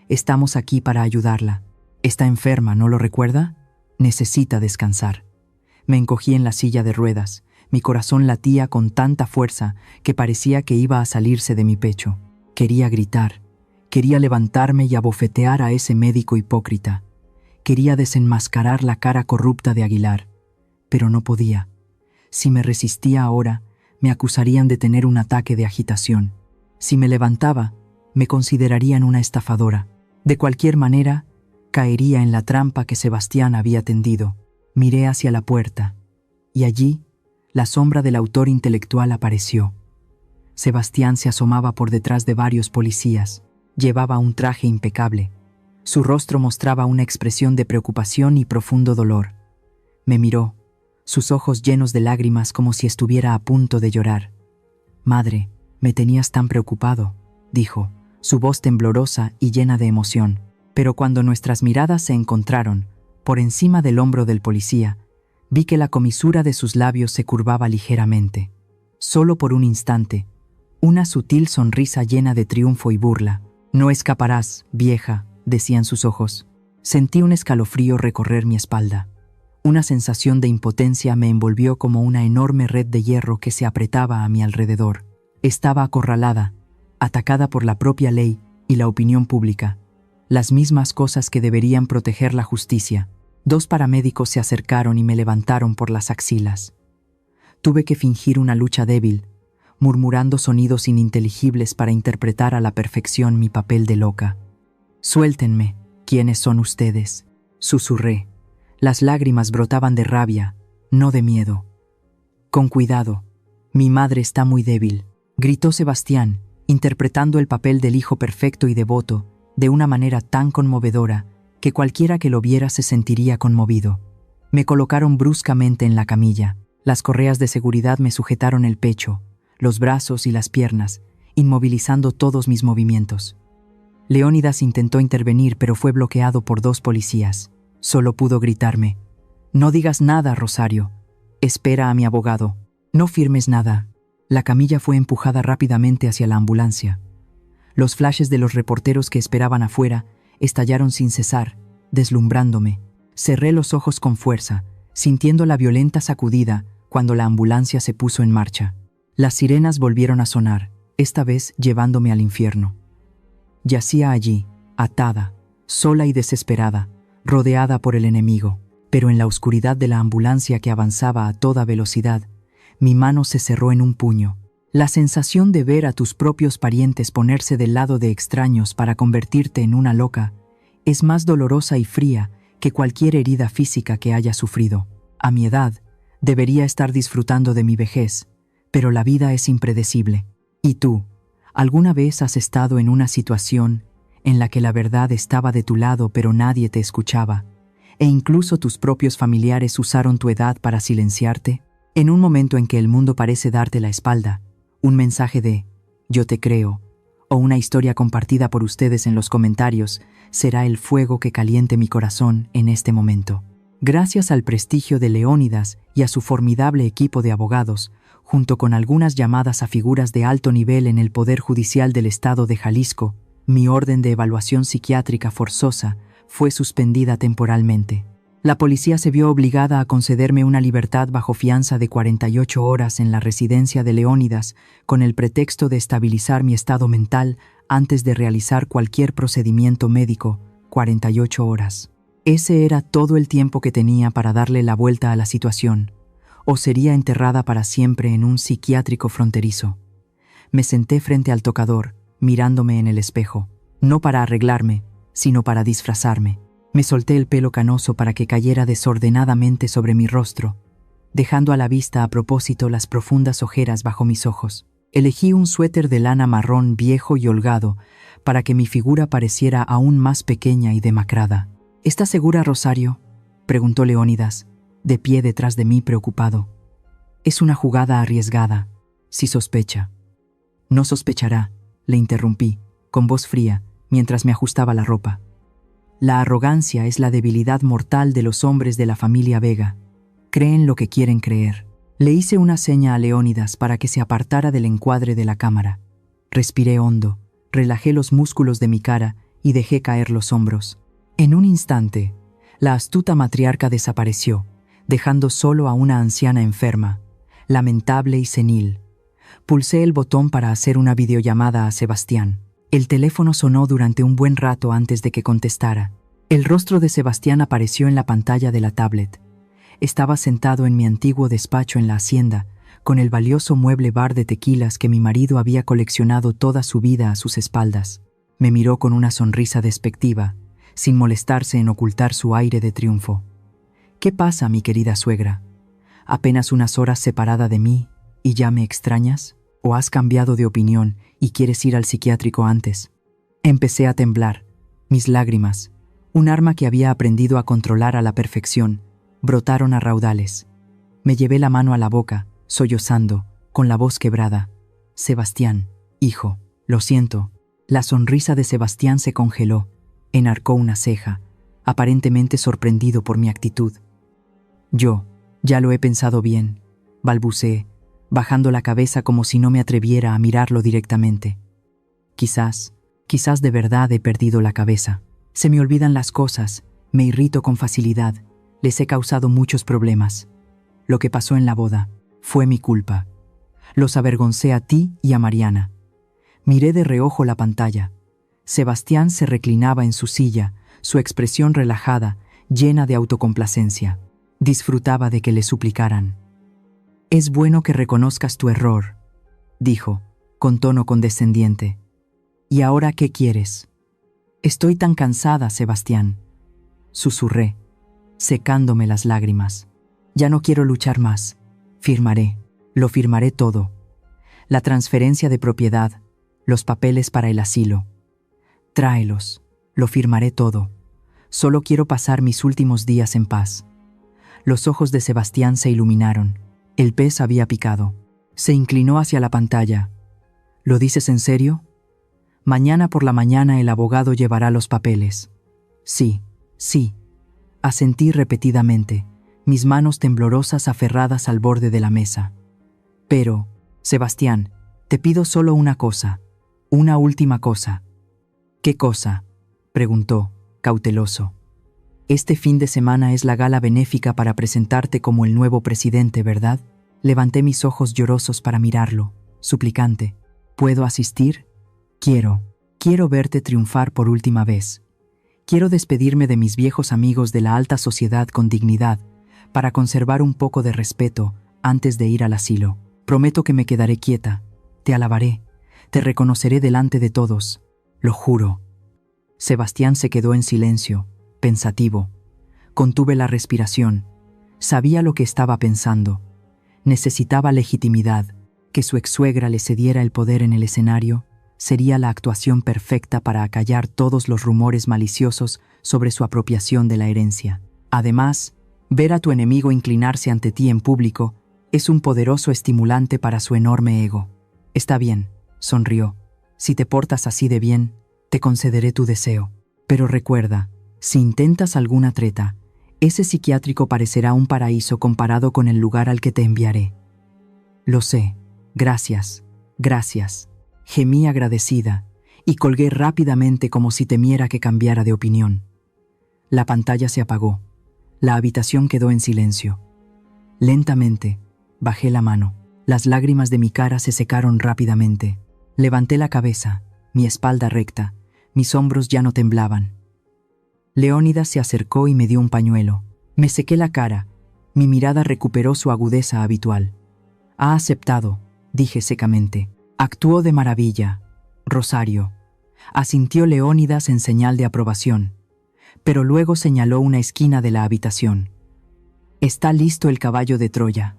Estamos aquí para ayudarla. Está enferma, ¿no lo recuerda? Necesita descansar. Me encogí en la silla de ruedas. Mi corazón latía con tanta fuerza que parecía que iba a salirse de mi pecho. Quería gritar. Quería levantarme y abofetear a ese médico hipócrita. Quería desenmascarar la cara corrupta de Aguilar. Pero no podía. Si me resistía ahora, me acusarían de tener un ataque de agitación. Si me levantaba, me considerarían una estafadora. De cualquier manera, caería en la trampa que Sebastián había tendido. Miré hacia la puerta, y allí, la sombra del autor intelectual apareció. Sebastián se asomaba por detrás de varios policías. Llevaba un traje impecable. Su rostro mostraba una expresión de preocupación y profundo dolor. Me miró, sus ojos llenos de lágrimas como si estuviera a punto de llorar. «Madre, me tenías tan preocupado», dijo, su voz temblorosa y llena de emoción. Pero cuando nuestras miradas se encontraron, por encima del hombro del policía, vi que la comisura de sus labios se curvaba ligeramente. Solo por un instante, una sutil sonrisa llena de triunfo y burla. «No escaparás, vieja», decían sus ojos. Sentí un escalofrío recorrer mi espalda. Una sensación de impotencia me envolvió como una enorme red de hierro que se apretaba a mi alrededor. Estaba acorralada, atacada por la propia ley y la opinión pública, las mismas cosas que deberían proteger la justicia. 2 paramédicos se acercaron y me levantaron por las axilas. Tuve que fingir una lucha débil, murmurando sonidos ininteligibles para interpretar a la perfección mi papel de loca. «Suéltenme, ¿quiénes son ustedes?», susurré. Las lágrimas brotaban de rabia, no de miedo. «Con cuidado, mi madre está muy débil», gritó Sebastián, interpretando el papel del hijo perfecto y devoto, de una manera tan conmovedora que cualquiera que lo viera se sentiría conmovido. Me colocaron bruscamente en la camilla. Las correas de seguridad me sujetaron el pecho, los brazos y las piernas, inmovilizando todos mis movimientos. Leónidas intentó intervenir, pero fue bloqueado por 2 policías. Solo pudo gritarme: «No digas nada, Rosario. Espera a mi abogado. No firmes nada». La camilla fue empujada rápidamente hacia la ambulancia. Los flashes de los reporteros que esperaban afuera estallaron sin cesar, deslumbrándome. Cerré los ojos con fuerza, sintiendo la violenta sacudida cuando la ambulancia se puso en marcha. Las sirenas volvieron a sonar, esta vez llevándome al infierno. Yacía allí, atada, sola y desesperada, rodeada por el enemigo. Pero en la oscuridad de la ambulancia que avanzaba a toda velocidad, mi mano se cerró en un puño. La sensación de ver a tus propios parientes ponerse del lado de extraños para convertirte en una loca es más dolorosa y fría que cualquier herida física que haya sufrido. A mi edad, debería estar disfrutando de mi vejez, pero la vida es impredecible. ¿Y tú, alguna vez has estado en una situación en la que la verdad estaba de tu lado pero nadie te escuchaba, e incluso tus propios familiares usaron tu edad para silenciarte? En un momento en que el mundo parece darte la espalda, un mensaje de «yo te creo» o una historia compartida por ustedes en los comentarios será el fuego que caliente mi corazón en este momento. Gracias al prestigio de Leónidas y a su formidable equipo de abogados, junto con algunas llamadas a figuras de alto nivel en el Poder Judicial del Estado de Jalisco, mi orden de evaluación psiquiátrica forzosa fue suspendida temporalmente. La policía se vio obligada a concederme una libertad bajo fianza de 48 horas en la residencia de Leónidas con el pretexto de estabilizar mi estado mental antes de realizar cualquier procedimiento médico. 48 horas. Ese era todo el tiempo que tenía para darle la vuelta a la situación, o sería enterrada para siempre en un psiquiátrico fronterizo. Me senté frente al tocador, mirándome en el espejo, no para arreglarme, sino para disfrazarme. Me solté el pelo canoso para que cayera desordenadamente sobre mi rostro, dejando a la vista a propósito las profundas ojeras bajo mis ojos. Elegí un suéter de lana marrón viejo y holgado para que mi figura pareciera aún más pequeña y demacrada. ¿Estás segura, Rosario?, preguntó Leónidas, de pie detrás de mí preocupado. Es una jugada arriesgada, si sospecha. No sospechará, le interrumpí, con voz fría, mientras me ajustaba la ropa. La arrogancia es la debilidad mortal de los hombres de la familia Vega. Creen lo que quieren creer. Le hice una seña a Leónidas para que se apartara del encuadre de la cámara. Respiré hondo, relajé los músculos de mi cara y dejé caer los hombros. En un instante, la astuta matriarca desapareció, dejando solo a una anciana enferma, lamentable y senil. Pulsé el botón para hacer una videollamada a Sebastián. El teléfono sonó durante un buen rato antes de que contestara. El rostro de Sebastián apareció en la pantalla de la tablet. Estaba sentado en mi antiguo despacho en la hacienda, con el valioso mueble bar de tequilas que mi marido había coleccionado toda su vida a sus espaldas. Me miró con una sonrisa despectiva, sin molestarse en ocultar su aire de triunfo. ¿Qué pasa, mi querida suegra? ¿Apenas unas horas separada de mí y ya me extrañas? ¿O has cambiado de opinión y quieres ir al psiquiátrico antes? Empecé a temblar. Mis lágrimas, un arma que había aprendido a controlar a la perfección, brotaron a raudales. Me llevé la mano a la boca, sollozando, con la voz quebrada. Sebastián, hijo, lo siento. La sonrisa de Sebastián se congeló, enarcó una ceja, aparentemente sorprendido por mi actitud. Yo, ya lo he pensado bien, balbuceé, bajando la cabeza como si no me atreviera a mirarlo directamente. Quizás de verdad he perdido la cabeza. Se me olvidan las cosas, me irrito con facilidad, les he causado muchos problemas. Lo que pasó en la boda fue mi culpa. Los avergoncé a ti y a Mariana. Miré de reojo la pantalla. Sebastián se reclinaba en su silla, su expresión relajada, llena de autocomplacencia. Disfrutaba de que le suplicaran. «Es bueno que reconozcas tu error», dijo, con tono condescendiente. «¿Y ahora qué quieres?» «Estoy tan cansada, Sebastián», susurré, secándome las lágrimas. «Ya no quiero luchar más. Lo firmaré todo. La transferencia de propiedad, los papeles para el asilo. Tráelos, lo firmaré todo. Solo quiero pasar mis últimos días en paz». Los ojos de Sebastián se iluminaron. El pez había picado. Se inclinó hacia la pantalla. «¿Lo dices en serio? Mañana por la mañana el abogado llevará los papeles». «Sí, sí», asentí repetidamente, mis manos temblorosas aferradas al borde de la mesa. «Pero, Sebastián, te pido solo una cosa, una última cosa». «¿Qué cosa?», preguntó, cauteloso. «Este fin de semana es la gala benéfica para presentarte como el nuevo presidente, ¿verdad?». Levanté mis ojos llorosos para mirarlo, suplicante. «¿Puedo asistir? Quiero verte triunfar por última vez. Quiero despedirme de mis viejos amigos de la alta sociedad con dignidad, para conservar un poco de respeto antes de ir al asilo. Prometo que me quedaré quieta, te alabaré, te reconoceré delante de todos, lo juro». Sebastián se quedó en silencio, pensativo. Contuve la respiración. Sabía lo que estaba pensando. Necesitaba legitimidad. Que su ex-suegra le cediera el poder en el escenario sería la actuación perfecta para acallar todos los rumores maliciosos sobre su apropiación de la herencia. Además, ver a tu enemigo inclinarse ante ti en público es un poderoso estimulante para su enorme ego. «Está bien», sonrió. «Si te portas así de bien, te concederé tu deseo. Pero recuerda, si intentas alguna treta, ese psiquiátrico parecerá un paraíso comparado con el lugar al que te enviaré». «Lo sé. Gracias, gracias», gemí agradecida y colgué rápidamente como si temiera que cambiara de opinión. La pantalla se apagó. La habitación quedó en silencio. Lentamente, bajé la mano. Las lágrimas de mi cara se secaron rápidamente. Levanté la cabeza, mi espalda recta, mis hombros ya no temblaban. Leónidas se acercó y me dio un pañuelo. Me sequé la cara. Mi mirada recuperó su agudeza habitual. «Ha aceptado», dije secamente. «Actuó de maravilla, Rosario», asintió Leónidas en señal de aprobación, pero luego señaló una esquina de la habitación. «Está listo el caballo de Troya».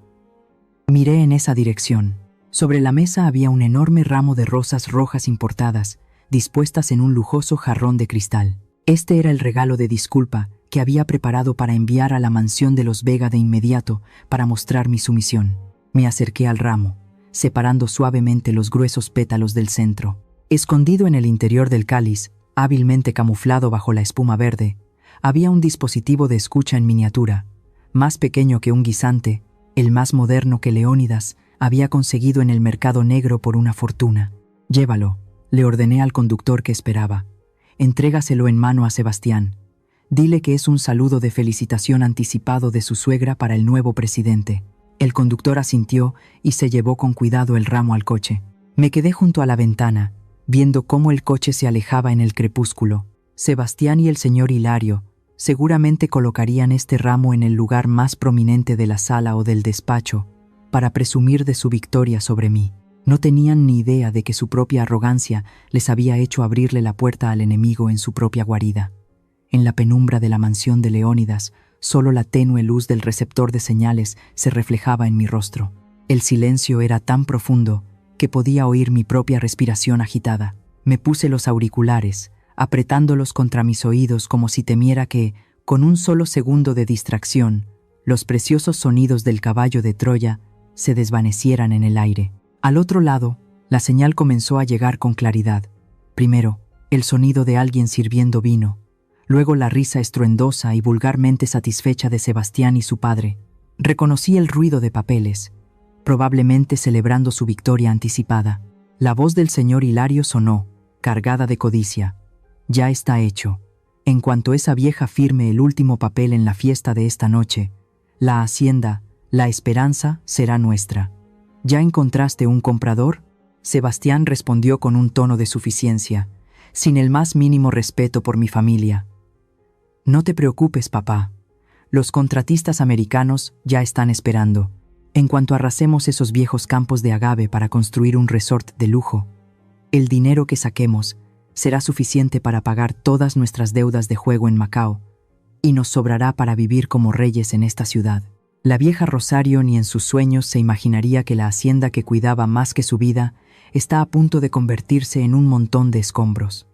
Miré en esa dirección. Sobre la mesa había un enorme ramo de rosas rojas importadas, dispuestas en un lujoso jarrón de cristal. Este era el regalo de disculpa que había preparado para enviar a la mansión de los Vega de inmediato para mostrar mi sumisión. Me acerqué al ramo, separando suavemente los gruesos pétalos del centro. Escondido en el interior del cáliz, hábilmente camuflado bajo la espuma verde, había un dispositivo de escucha en miniatura, más pequeño que un guisante, el más moderno que Leónidas había conseguido en el mercado negro por una fortuna. «Llévalo», le ordené al conductor que esperaba. «Entrégaselo en mano a Sebastián. Dile que es un saludo de felicitación anticipado de su suegra para el nuevo presidente». El conductor asintió y se llevó con cuidado el ramo al coche. Me quedé junto a la ventana, viendo cómo el coche se alejaba en el crepúsculo. Sebastián y el señor Hilario seguramente colocarían este ramo en el lugar más prominente de la sala o del despacho para presumir de su victoria sobre mí. No tenían ni idea de que su propia arrogancia les había hecho abrirle la puerta al enemigo en su propia guarida. En la penumbra de la mansión de Leónidas, solo la tenue luz del receptor de señales se reflejaba en mi rostro. El silencio era tan profundo que podía oír mi propia respiración agitada. Me puse los auriculares, apretándolos contra mis oídos como si temiera que, con un solo segundo de distracción, los preciosos sonidos del caballo de Troya se desvanecieran en el aire. Al otro lado, la señal comenzó a llegar con claridad. Primero, el sonido de alguien sirviendo vino. Luego la risa estruendosa y vulgarmente satisfecha de Sebastián y su padre. Reconocí el ruido de papeles, probablemente celebrando su victoria anticipada. La voz del señor Hilario sonó, cargada de codicia. «Ya está hecho. En cuanto esa vieja firme el último papel en la fiesta de esta noche, la hacienda, la esperanza, será nuestra. ¿Ya encontraste un comprador?». Sebastián respondió con un tono de suficiencia, sin el más mínimo respeto por mi familia. «No te preocupes, papá. Los contratistas americanos ya están esperando. En cuanto arrasemos esos viejos campos de agave para construir un resort de lujo, el dinero que saquemos será suficiente para pagar todas nuestras deudas de juego en Macao y nos sobrará para vivir como reyes en esta ciudad». La vieja Rosario ni en sus sueños se imaginaría que la hacienda que cuidaba más que su vida está a punto de convertirse en un montón de escombros.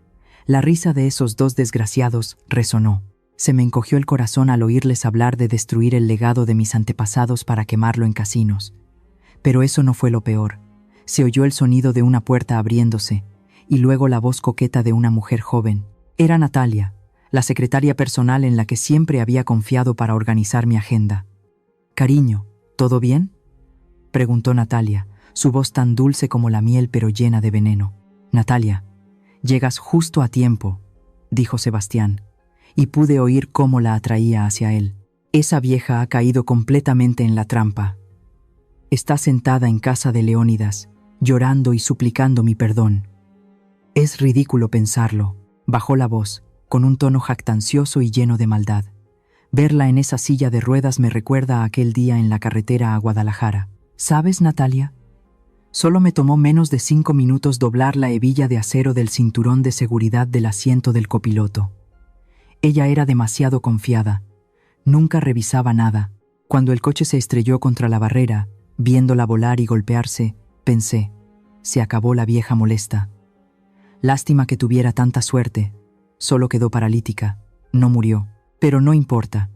La risa de esos dos desgraciados resonó. Se me encogió el corazón al oírles hablar de destruir el legado de mis antepasados para quemarlo en casinos. Pero eso no fue lo peor. Se oyó el sonido de una puerta abriéndose, y luego la voz coqueta de una mujer joven. Era Natalia, la secretaria personal en la que siempre había confiado para organizar mi agenda. «Cariño, ¿todo bien?», preguntó Natalia, su voz tan dulce como la miel pero llena de veneno. «Natalia, llegas justo a tiempo», dijo Sebastián, y pude oír cómo la atraía hacia él. «Esa vieja ha caído completamente en la trampa. Está sentada en casa de Leónidas, llorando y suplicando mi perdón. Es ridículo pensarlo», bajó la voz, con un tono jactancioso y lleno de maldad. «Verla en esa silla de ruedas me recuerda a aquel día en la carretera a Guadalajara. ¿Sabes, Natalia? Solo me tomó menos de 5 minutos doblar la hebilla de acero del cinturón de seguridad del asiento del copiloto. Ella era demasiado confiada. Nunca revisaba nada. Cuando el coche se estrelló contra la barrera, viéndola volar y golpearse, pensé, se acabó la vieja molesta. Lástima que tuviera tanta suerte. Solo quedó paralítica. No murió. Pero no importa.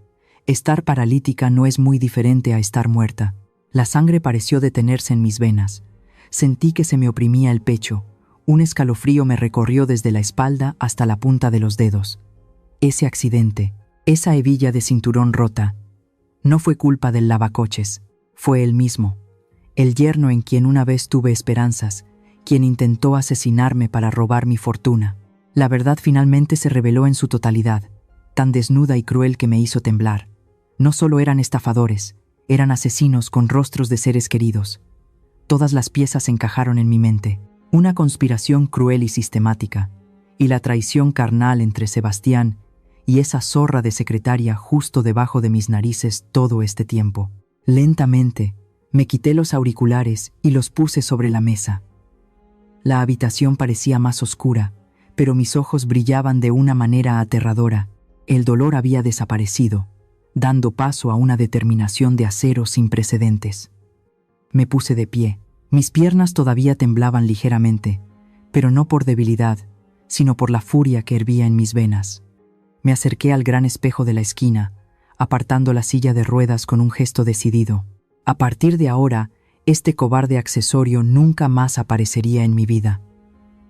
Estar paralítica no es muy diferente a estar muerta. La sangre pareció detenerse en mis venas. Sentí que se me oprimía el pecho. Un escalofrío me recorrió desde la espalda hasta la punta de los dedos. Ese accidente, esa hebilla de cinturón rota, no fue culpa del lavacoches. Fue él mismo, el yerno en quien una vez tuve esperanzas, quien intentó asesinarme para robar mi fortuna. La verdad finalmente se reveló en su totalidad, tan desnuda y cruel que me hizo temblar. No solo eran estafadores, eran asesinos con rostros de seres queridos. Todas las piezas encajaron en mi mente. Una conspiración cruel y sistemática, y la traición carnal entre Sebastián y esa zorra de secretaria justo debajo de mis narices todo este tiempo. Lentamente, me quité los auriculares y los puse sobre la mesa. La habitación parecía más oscura, pero mis ojos brillaban de una manera aterradora. El dolor había desaparecido, dando paso a una determinación de acero sin precedentes. Me puse de pie. Mis piernas todavía temblaban ligeramente, pero no por debilidad, sino por la furia que hervía en mis venas. Me acerqué al gran espejo de la esquina, apartando la silla de ruedas con un gesto decidido. A partir de ahora, este cobarde accesorio nunca más aparecería en mi vida.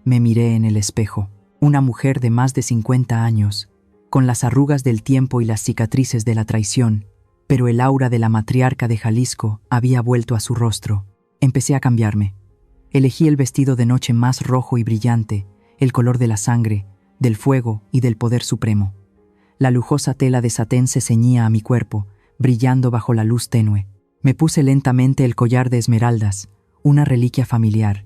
Me miré en el espejo. Una mujer de más de 50 años, con las arrugas del tiempo y las cicatrices de la traición, pero el aura de la matriarca de Jalisco había vuelto a su rostro. Empecé a cambiarme. Elegí el vestido de noche más rojo y brillante, el color de la sangre, del fuego y del poder supremo. La lujosa tela de satén se ceñía a mi cuerpo, brillando bajo la luz tenue. Me puse lentamente el collar de esmeraldas, una reliquia familiar.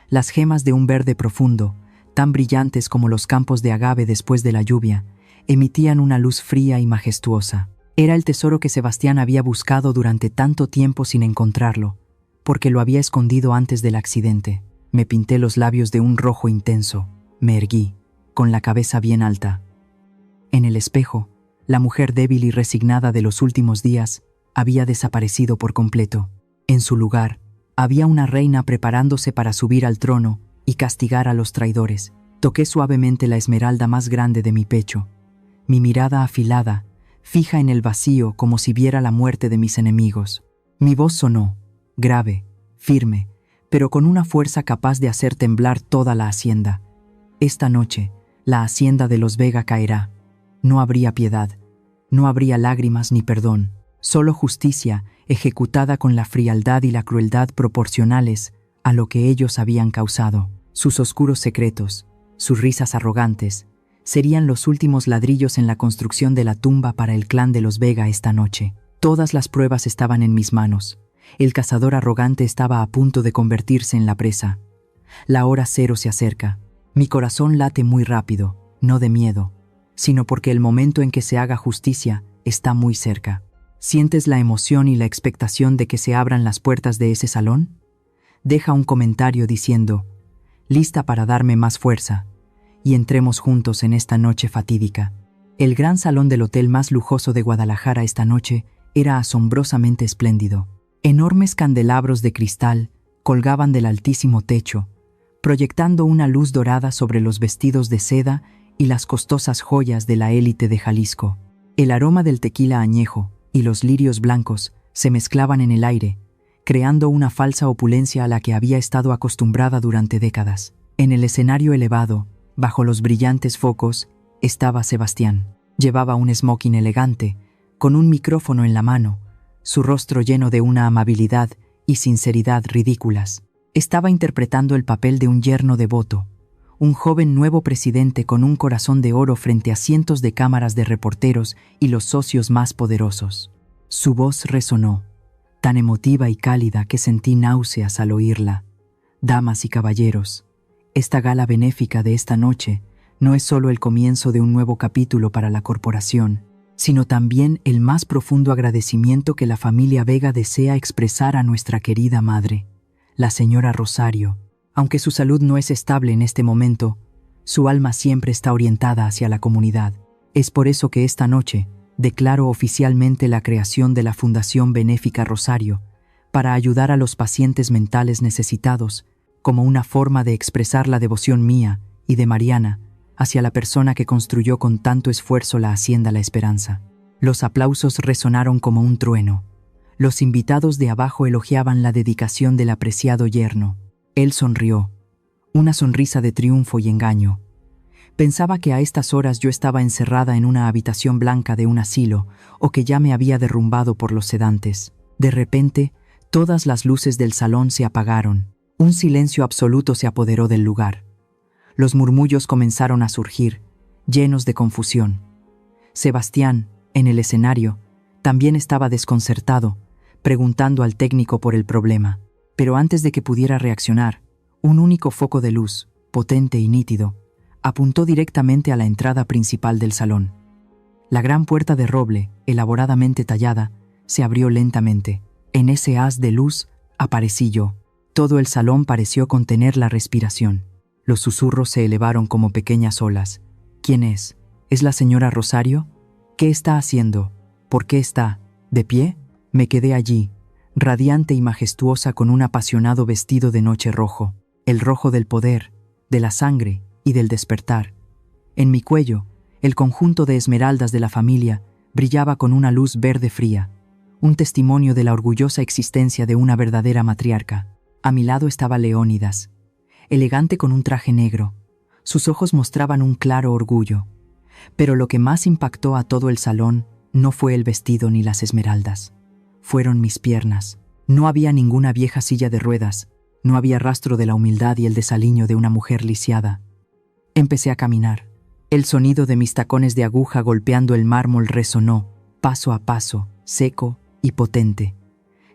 Las gemas de un verde profundo, tan brillantes como los campos de agave después de la lluvia, emitían una luz fría y majestuosa. Era el tesoro que Sebastián había buscado durante tanto tiempo sin encontrarlo, porque lo había escondido antes del accidente. Me pinté los labios de un rojo intenso, me erguí, con la cabeza bien alta. En el espejo, la mujer débil y resignada de los últimos días había desaparecido por completo. En su lugar, había una reina preparándose para subir al trono y castigar a los traidores. Toqué suavemente la esmeralda más grande de mi pecho. Mi mirada afilada, fija en el vacío como si viera la muerte de mis enemigos. Mi voz sonó, grave, firme, pero con una fuerza capaz de hacer temblar toda la hacienda. Esta noche, la hacienda de los Vega caerá. No habría piedad, no habría lágrimas ni perdón, solo justicia ejecutada con la frialdad y la crueldad proporcionales a lo que ellos habían causado. Sus oscuros secretos, sus risas arrogantes, serían los últimos ladrillos en la construcción de la tumba para el clan de los Vega esta noche. Todas las pruebas estaban en mis manos. El cazador arrogante estaba a punto de convertirse en la presa. La hora cero se acerca. Mi corazón late muy rápido, no de miedo, sino porque el momento en que se haga justicia está muy cerca. ¿Sientes la emoción y la expectación de que se abran las puertas de ese salón? Deja un comentario diciendo, lista para darme más fuerza, y entremos juntos en esta noche fatídica. El gran salón del hotel más lujoso de Guadalajara esta noche era asombrosamente espléndido. Enormes candelabros de cristal colgaban del altísimo techo, proyectando una luz dorada sobre los vestidos de seda y las costosas joyas de la élite de Jalisco. El aroma del tequila añejo y los lirios blancos se mezclaban en el aire, creando una falsa opulencia a la que había estado acostumbrada durante décadas. En el escenario elevado, bajo los brillantes focos, estaba Sebastián. Llevaba un smoking elegante, con un micrófono en la mano, su rostro lleno de una amabilidad y sinceridad ridículas. Estaba interpretando el papel de un yerno devoto, un joven nuevo presidente con un corazón de oro frente a cientos de cámaras de reporteros y los socios más poderosos. Su voz resonó, tan emotiva y cálida que sentí náuseas al oírla. Damas y caballeros, esta gala benéfica de esta noche no es solo el comienzo de un nuevo capítulo para la corporación, sino también el más profundo agradecimiento que la familia Vega desea expresar a nuestra querida madre, la señora Rosario. Aunque su salud no es estable en este momento, su alma siempre está orientada hacia la comunidad. Es por eso que esta noche declaro oficialmente la creación de la Fundación Benéfica Rosario para ayudar a los pacientes mentales necesitados como una forma de expresar la devoción mía y de Mariana hacia la persona que construyó con tanto esfuerzo la Hacienda La Esperanza. Los aplausos resonaron como un trueno. Los invitados de abajo elogiaban la dedicación del apreciado yerno. Él sonrió, una sonrisa de triunfo y engaño. Pensaba que a estas horas yo estaba encerrada en una habitación blanca de un asilo o que ya me había derrumbado por los sedantes. De repente, todas las luces del salón se apagaron. Un silencio absoluto se apoderó del lugar. Los murmullos comenzaron a surgir, llenos de confusión. Sebastián, en el escenario, También estaba desconcertado, preguntando al técnico por el problema. Pero antes de que pudiera reaccionar, un único foco de luz, potente y nítido, apuntó directamente a la entrada principal del salón. La gran puerta de roble, elaboradamente tallada, se abrió lentamente. En ese haz de luz aparecí yo. Todo el salón pareció contener la respiración. Los susurros se elevaron como pequeñas olas. ¿Quién es? ¿Es la señora Rosario? ¿Qué está haciendo? ¿Por qué está de pie? Me quedé allí, radiante y majestuosa con un apasionado vestido de noche rojo, el rojo del poder, de la sangre y del despertar. En mi cuello, el conjunto de esmeraldas de la familia brillaba con una luz verde fría, un testimonio de la orgullosa existencia de una verdadera matriarca. A mi lado estaba Leónidas, elegante con un traje negro. Sus ojos mostraban un claro orgullo. Pero lo que más impactó a todo el salón no fue el vestido ni las esmeraldas. Fueron mis piernas. No había ninguna vieja silla de ruedas, no había rastro de la humildad y el desaliño de una mujer lisiada. Empecé a caminar. El sonido de mis tacones de aguja golpeando el mármol resonó, paso a paso, seco y potente.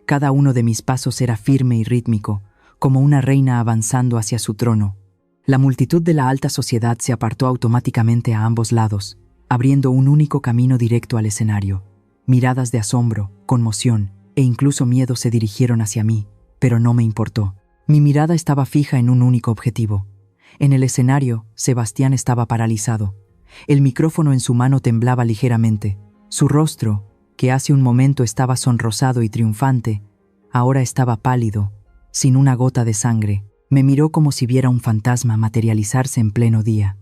Cada uno de mis pasos era firme y rítmico, como una reina avanzando hacia su trono. La multitud de la alta sociedad se apartó automáticamente a ambos lados, abriendo un único camino directo al escenario. Miradas de asombro, conmoción e incluso miedo se dirigieron hacia mí, pero no me importó. Mi mirada estaba fija en un único objetivo. En el escenario, Sebastián estaba paralizado. El micrófono en su mano temblaba ligeramente. Su rostro, que hace un momento estaba sonrosado y triunfante, ahora estaba pálido, sin una gota de sangre. Me miró como si viera un fantasma materializarse en pleno día.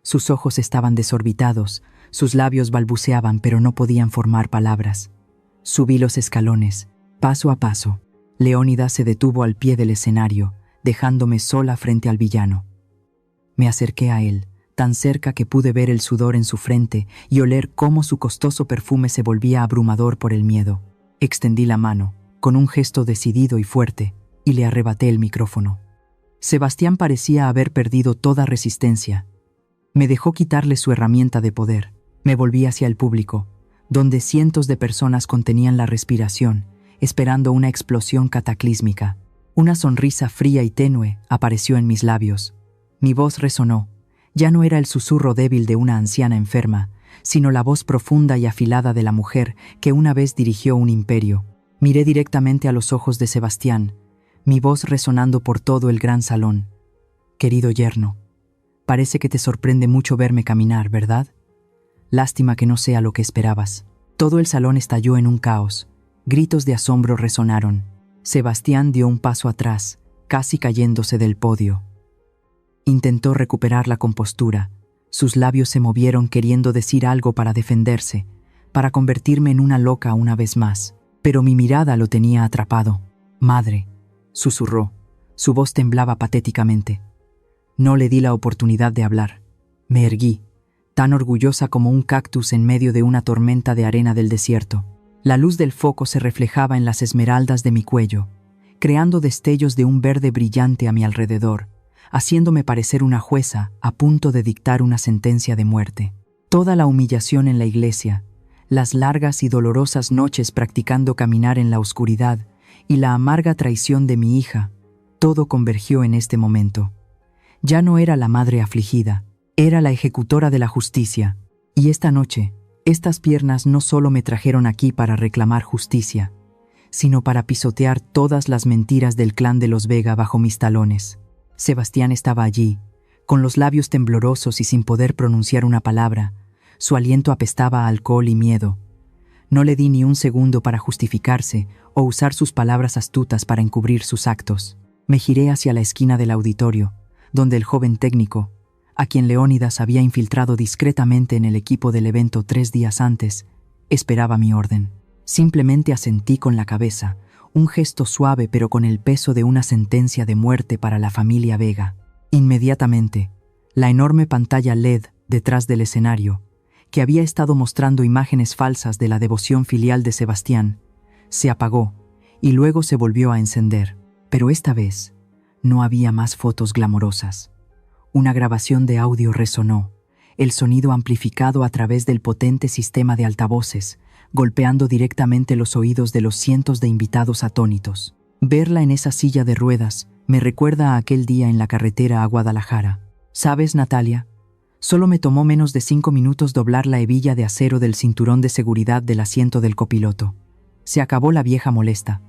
Sus ojos estaban desorbitados, sus labios balbuceaban pero no podían formar palabras. Subí los escalones, paso a paso. Leónidas se detuvo al pie del escenario, dejándome sola frente al villano. Me acerqué a él, tan cerca que pude ver el sudor en su frente y oler cómo su costoso perfume se volvía abrumador por el miedo. Extendí la mano, con un gesto decidido y fuerte, y le arrebaté el micrófono. Sebastián parecía haber perdido toda resistencia. Me dejó quitarle su herramienta de poder. Me volví hacia el público, donde cientos de personas contenían la respiración, esperando una explosión cataclísmica. Una sonrisa fría y tenue apareció en mis labios. Mi voz resonó. Ya no era el susurro débil de una anciana enferma, sino la voz profunda y afilada de la mujer que una vez dirigió un imperio. Miré directamente a los ojos de Sebastián, mi voz resonando por todo el gran salón. Querido yerno, parece que te sorprende mucho verme caminar, ¿verdad? Lástima que no sea lo que esperabas. Todo el salón estalló en un caos. Gritos de asombro resonaron. Sebastián dio un paso atrás, casi cayéndose del podio. Intentó recuperar la compostura. Sus labios se movieron queriendo decir algo para defenderse, para convertirme en una loca una vez más. Pero mi mirada lo tenía atrapado. Madre, susurró. Su voz temblaba patéticamente. No le di la oportunidad de hablar. Me erguí, tan orgullosa como un cactus en medio de una tormenta de arena del desierto. La luz del foco se reflejaba en las esmeraldas de mi cuello, creando destellos de un verde brillante a mi alrededor, haciéndome parecer una jueza a punto de dictar una sentencia de muerte. Toda la humillación en la iglesia, las largas y dolorosas noches practicando caminar en la oscuridad y la amarga traición de mi hija, todo convergió en este momento. Ya no era la madre afligida, era la ejecutora de la justicia. Y esta noche, estas piernas no solo me trajeron aquí para reclamar justicia, sino para pisotear todas las mentiras del clan de los Vega bajo mis talones. Sebastián estaba allí, con los labios temblorosos y sin poder pronunciar una palabra. Su aliento apestaba a alcohol y miedo. No le di ni un segundo para justificarse o usar sus palabras astutas para encubrir sus actos. Me giré hacia la esquina del auditorio, donde el joven técnico, a quien Leónidas había infiltrado discretamente en el equipo del evento 3 días antes, esperaba mi orden. Simplemente asentí con la cabeza, un gesto suave pero con el peso de una sentencia de muerte para la familia Vega. Inmediatamente, la enorme pantalla LED detrás del escenario, que había estado mostrando imágenes falsas de la devoción filial de Sebastián, se apagó y luego se volvió a encender. Pero esta vez, no había más fotos glamorosas. Una grabación de audio resonó, el sonido amplificado a través del potente sistema de altavoces, golpeando directamente los oídos de los cientos de invitados atónitos. Verla en esa silla de ruedas me recuerda a aquel día en la carretera a Guadalajara. ¿Sabes, Natalia? Solo me tomó menos de 5 minutos doblar la hebilla de acero del cinturón de seguridad del asiento del copiloto. Se acabó la vieja molesta.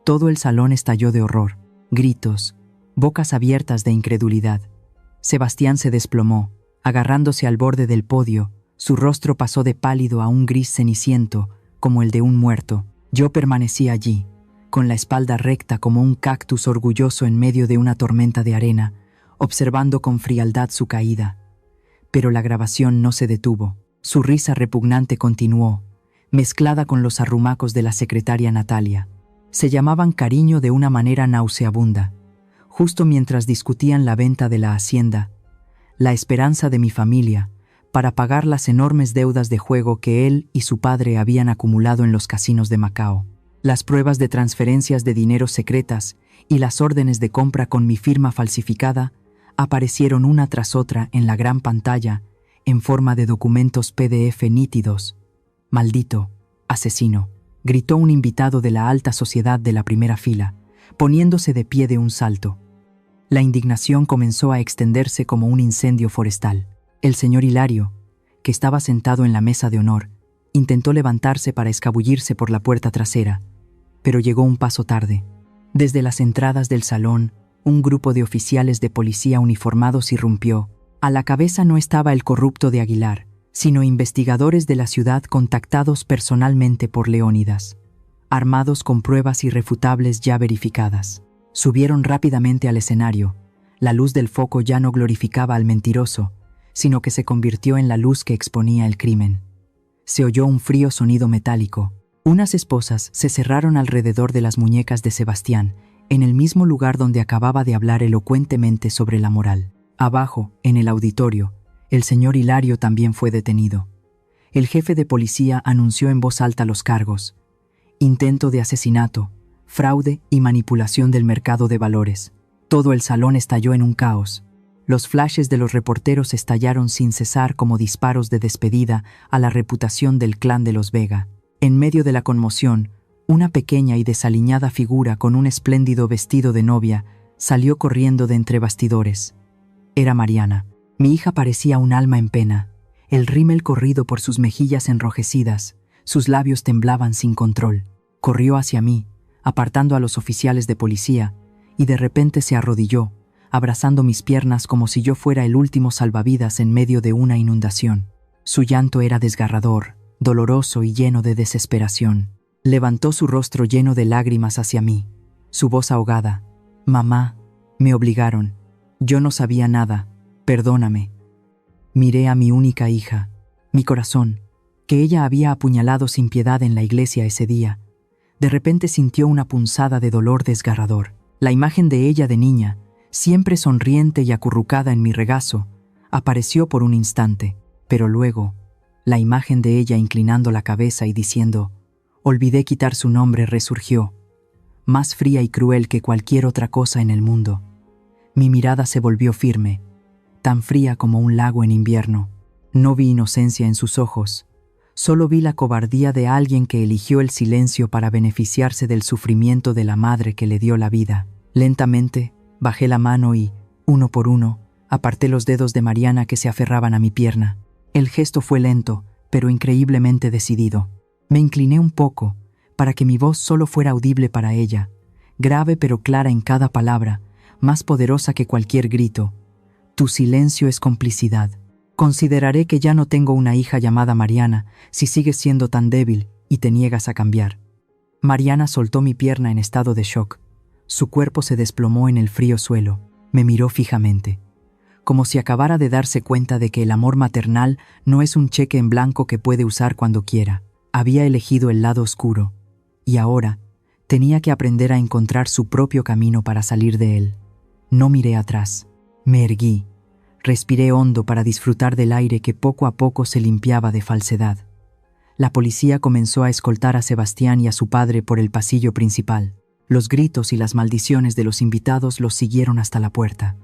Todo el salón estalló de horror, gritos, bocas abiertas de incredulidad. Sebastián se desplomó, agarrándose al borde del podio. Su rostro pasó de pálido a un gris ceniciento, como el de un muerto. Yo permanecí allí, con la espalda recta como un cactus orgulloso en medio de una tormenta de arena, observando con frialdad su caída. Pero la grabación no se detuvo. Su risa repugnante continuó, mezclada con los arrumacos de la secretaria Natalia. Se llamaban cariño de una manera nauseabunda. Justo mientras discutían la venta de la hacienda, la esperanza de mi familia, para pagar las enormes deudas de juego que él y su padre habían acumulado en los casinos de Macao, las pruebas de transferencias de dinero secretas y las órdenes de compra con mi firma falsificada, aparecieron una tras otra en la gran pantalla en forma de documentos PDF nítidos. «Maldito asesino», gritó un invitado de la alta sociedad de la primera fila, poniéndose de pie de un salto. La indignación comenzó a extenderse como un incendio forestal. El señor Hilario, que estaba sentado en la mesa de honor, intentó levantarse para escabullirse por la puerta trasera, pero llegó un paso tarde. Desde las entradas del salón, un grupo de oficiales de policía uniformados irrumpió. A la cabeza no estaba el corrupto de Aguilar, sino investigadores de la ciudad contactados personalmente por Leónidas, armados con pruebas irrefutables ya verificadas. Subieron rápidamente al escenario. La luz del foco ya no glorificaba al mentiroso, sino que se convirtió en la luz que exponía el crimen. Se oyó un frío sonido metálico. Unas esposas se cerraron alrededor de las muñecas de Sebastián, en el mismo lugar donde acababa de hablar elocuentemente sobre la moral. Abajo, en el auditorio, el señor Hilario también fue detenido. El jefe de policía anunció en voz alta los cargos: intento de asesinato, fraude y manipulación del mercado de valores. Todo el salón estalló en un caos. Los flashes de los reporteros estallaron sin cesar como disparos de despedida a la reputación del clan de los Vega. En medio de la conmoción, una pequeña y desaliñada figura con un espléndido vestido de novia salió corriendo de entre bastidores. Era Mariana. Mi hija parecía un alma en pena. El rímel corrido por sus mejillas enrojecidas, sus labios temblaban sin control. Corrió hacia mí, apartando a los oficiales de policía, y de repente se arrodilló, abrazando mis piernas como si yo fuera el último salvavidas en medio de una inundación. Su llanto era desgarrador, doloroso y lleno de desesperación. Levantó su rostro lleno de lágrimas hacia mí, su voz ahogada: «Mamá, me obligaron. Yo no sabía nada. Perdóname». Miré a mi única hija, mi corazón, que ella había apuñalado sin piedad en la iglesia ese día. De repente sintió una punzada de dolor desgarrador. La imagen de ella de niña, siempre sonriente y acurrucada en mi regazo, apareció por un instante, pero luego, la imagen de ella inclinando la cabeza y diciendo: «Olvidé quitar su nombre», resurgió, más fría y cruel que cualquier otra cosa en el mundo. Mi mirada se volvió firme, tan fría como un lago en invierno. No vi inocencia en sus ojos, solo vi la cobardía de alguien que eligió el silencio para beneficiarse del sufrimiento de la madre que le dio la vida. Lentamente, bajé la mano y, uno por uno, aparté los dedos de Mariana que se aferraban a mi pierna. El gesto fue lento, pero increíblemente decidido. Me incliné un poco, para que mi voz solo fuera audible para ella, grave pero clara en cada palabra, más poderosa que cualquier grito. «Tu silencio es complicidad. Consideraré que ya no tengo una hija llamada Mariana si sigues siendo tan débil y te niegas a cambiar». Mariana soltó mi pierna en estado de shock. Su cuerpo se desplomó en el frío suelo. Me miró fijamente, como si acabara de darse cuenta de que el amor maternal no es un cheque en blanco que puede usar cuando quiera. Había elegido el lado oscuro, y ahora tenía que aprender a encontrar su propio camino para salir de él. No miré atrás. Me erguí. Respiré hondo para disfrutar del aire que poco a poco se limpiaba de falsedad. La policía comenzó a escoltar a Sebastián y a su padre por el pasillo principal. Los gritos y las maldiciones de los invitados los siguieron hasta la puerta.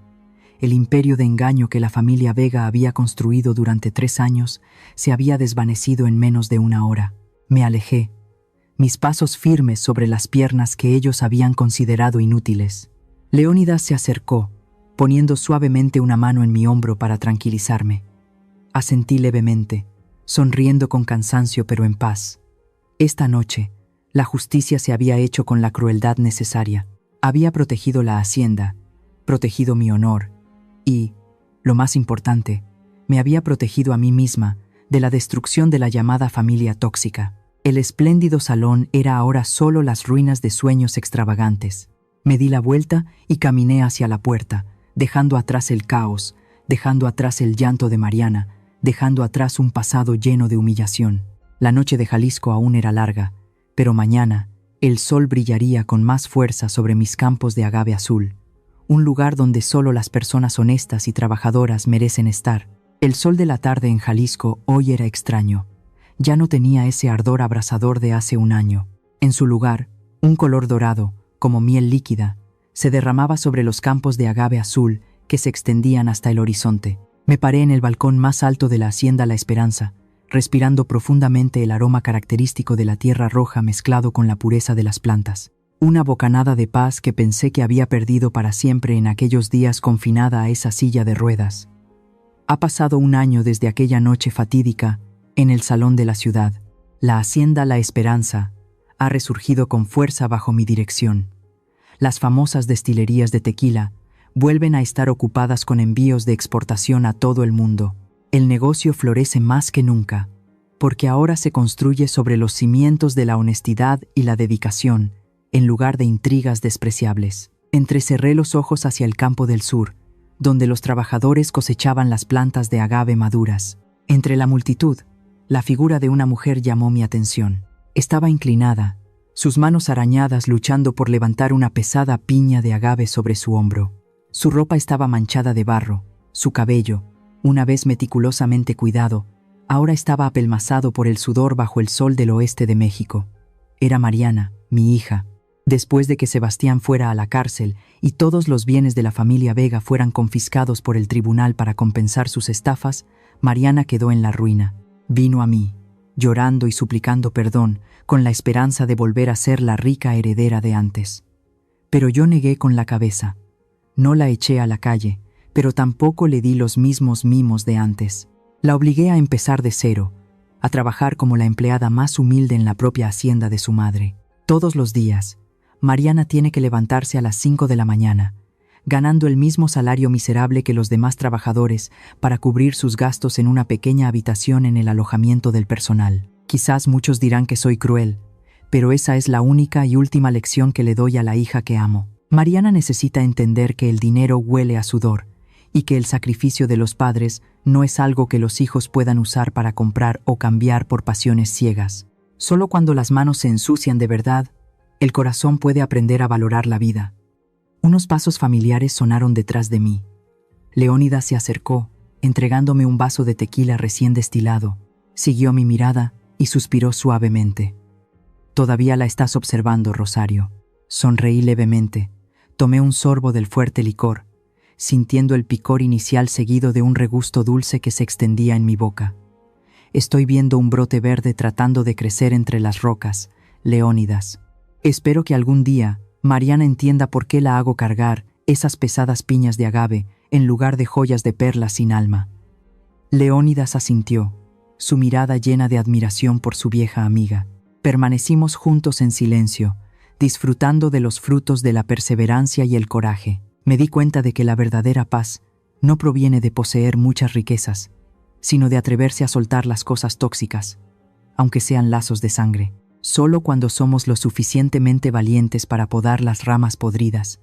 El imperio de engaño que la familia Vega había construido durante 3 años se había desvanecido en menos de una hora. Me alejé, mis pasos firmes sobre las piernas que ellos habían considerado inútiles. Leónidas se acercó, poniendo suavemente una mano en mi hombro para tranquilizarme. Asentí levemente, sonriendo con cansancio pero en paz. Esta noche, la justicia se había hecho con la crueldad necesaria. Había protegido la hacienda, protegido mi honor y, lo más importante, me había protegido a mí misma de la destrucción de la llamada familia tóxica. El espléndido salón era ahora solo las ruinas de sueños extravagantes. Me di la vuelta y caminé hacia la puerta, dejando atrás el caos, dejando atrás el llanto de Mariana, dejando atrás un pasado lleno de humillación. La noche de Jalisco aún era larga, pero mañana el sol brillaría con más fuerza sobre mis campos de agave azul, un lugar donde solo las personas honestas y trabajadoras merecen estar. El sol de la tarde en Jalisco hoy era extraño. Ya no tenía ese ardor abrasador de hace un año. En su lugar, un color dorado, como miel líquida, se derramaba sobre los campos de agave azul que se extendían hasta el horizonte. Me paré en el balcón más alto de la hacienda La Esperanza, respirando profundamente el aroma característico de la tierra roja mezclado con la pureza de las plantas. Una bocanada de paz que pensé que había perdido para siempre en aquellos días confinada a esa silla de ruedas. Ha pasado un año desde aquella noche fatídica en el salón de la ciudad. La hacienda La Esperanza ha resurgido con fuerza bajo mi dirección. Las famosas destilerías de tequila vuelven a estar ocupadas con envíos de exportación a todo el mundo. El negocio florece más que nunca, porque ahora se construye sobre los cimientos de la honestidad y la dedicación, en lugar de intrigas despreciables. Entrecerré los ojos hacia el campo del sur, donde los trabajadores cosechaban las plantas de agave maduras. Entre la multitud, la figura de una mujer llamó mi atención. Estaba inclinada, sus manos arañadas luchando por levantar una pesada piña de agave sobre su hombro. Su ropa estaba manchada de barro, su cabello, una vez meticulosamente cuidado, ahora estaba apelmazado por el sudor bajo el sol del oeste de México. Era Mariana, mi hija. Después de que Sebastián fuera a la cárcel y todos los bienes de la familia Vega fueran confiscados por el tribunal para compensar sus estafas, Mariana quedó en la ruina. Vino a mí, llorando y suplicando perdón, con la esperanza de volver a ser la rica heredera de antes. Pero yo negué con la cabeza. No la eché a la calle, pero tampoco le di los mismos mimos de antes. La obligué a empezar de cero, a trabajar como la empleada más humilde en la propia hacienda de su madre. Todos los días, Mariana tiene que levantarse a las 5 de la mañana, ganando el mismo salario miserable que los demás trabajadores para cubrir sus gastos en una pequeña habitación en el alojamiento del personal. Quizás muchos dirán que soy cruel, pero esa es la única y última lección que le doy a la hija que amo. Mariana necesita entender que el dinero huele a sudor y que el sacrificio de los padres no es algo que los hijos puedan usar para comprar o cambiar por pasiones ciegas. Solo cuando las manos se ensucian de verdad, el corazón puede aprender a valorar la vida. Unos pasos familiares sonaron detrás de mí. Leónidas se acercó, entregándome un vaso de tequila recién destilado. Siguió mi mirada y suspiró suavemente. «Todavía la estás observando, Rosario». Sonreí levemente. Tomé un sorbo del fuerte licor, sintiendo el picor inicial seguido de un regusto dulce que se extendía en mi boca. «Estoy viendo un brote verde tratando de crecer entre las rocas, Leónidas. Espero que algún día Mariana entienda por qué la hago cargar esas pesadas piñas de agave en lugar de joyas de perlas sin alma». Leónidas asintió, su mirada llena de admiración por su vieja amiga. Permanecimos juntos en silencio, disfrutando de los frutos de la perseverancia y el coraje. Me di cuenta de que la verdadera paz no proviene de poseer muchas riquezas, sino de atreverse a soltar las cosas tóxicas, aunque sean lazos de sangre. Solo cuando somos lo suficientemente valientes para podar las ramas podridas,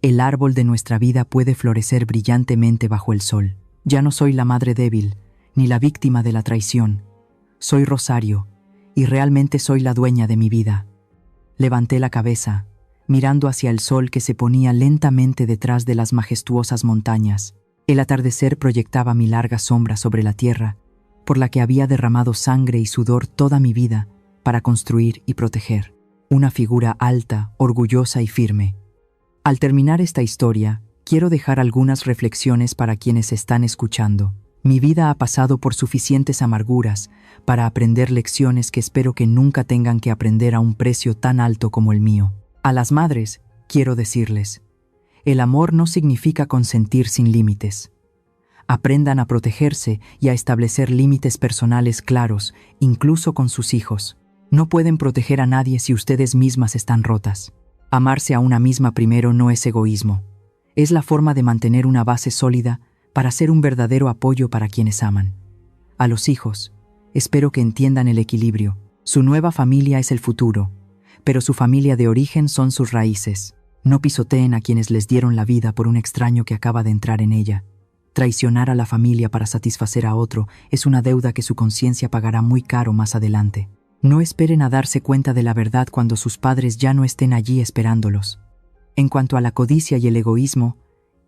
el árbol de nuestra vida puede florecer brillantemente bajo el sol. Ya no soy la madre débil, ni la víctima de la traición. Soy Rosario, y realmente soy la dueña de mi vida. Levanté la cabeza, mirando hacia el sol que se ponía lentamente detrás de las majestuosas montañas. El atardecer proyectaba mi larga sombra sobre la tierra, por la que había derramado sangre y sudor toda mi vida para construir y proteger. Una figura alta, orgullosa y firme. Al terminar esta historia, quiero dejar algunas reflexiones para quienes están escuchando. Mi vida ha pasado por suficientes amarguras para aprender lecciones que espero que nunca tengan que aprender a un precio tan alto como el mío. A las madres, quiero decirles, el amor no significa consentir sin límites. Aprendan a protegerse y a establecer límites personales claros, incluso con sus hijos. No pueden proteger a nadie si ustedes mismas están rotas. Amarse a una misma primero no es egoísmo. Es la forma de mantener una base sólida para ser un verdadero apoyo para quienes aman. A los hijos, espero que entiendan el equilibrio. Su nueva familia es el futuro, pero su familia de origen son sus raíces. No pisoteen a quienes les dieron la vida por un extraño que acaba de entrar en ella. Traicionar a la familia para satisfacer a otro es una deuda que su conciencia pagará muy caro más adelante. No esperen a darse cuenta de la verdad cuando sus padres ya no estén allí esperándolos. En cuanto a la codicia y el egoísmo,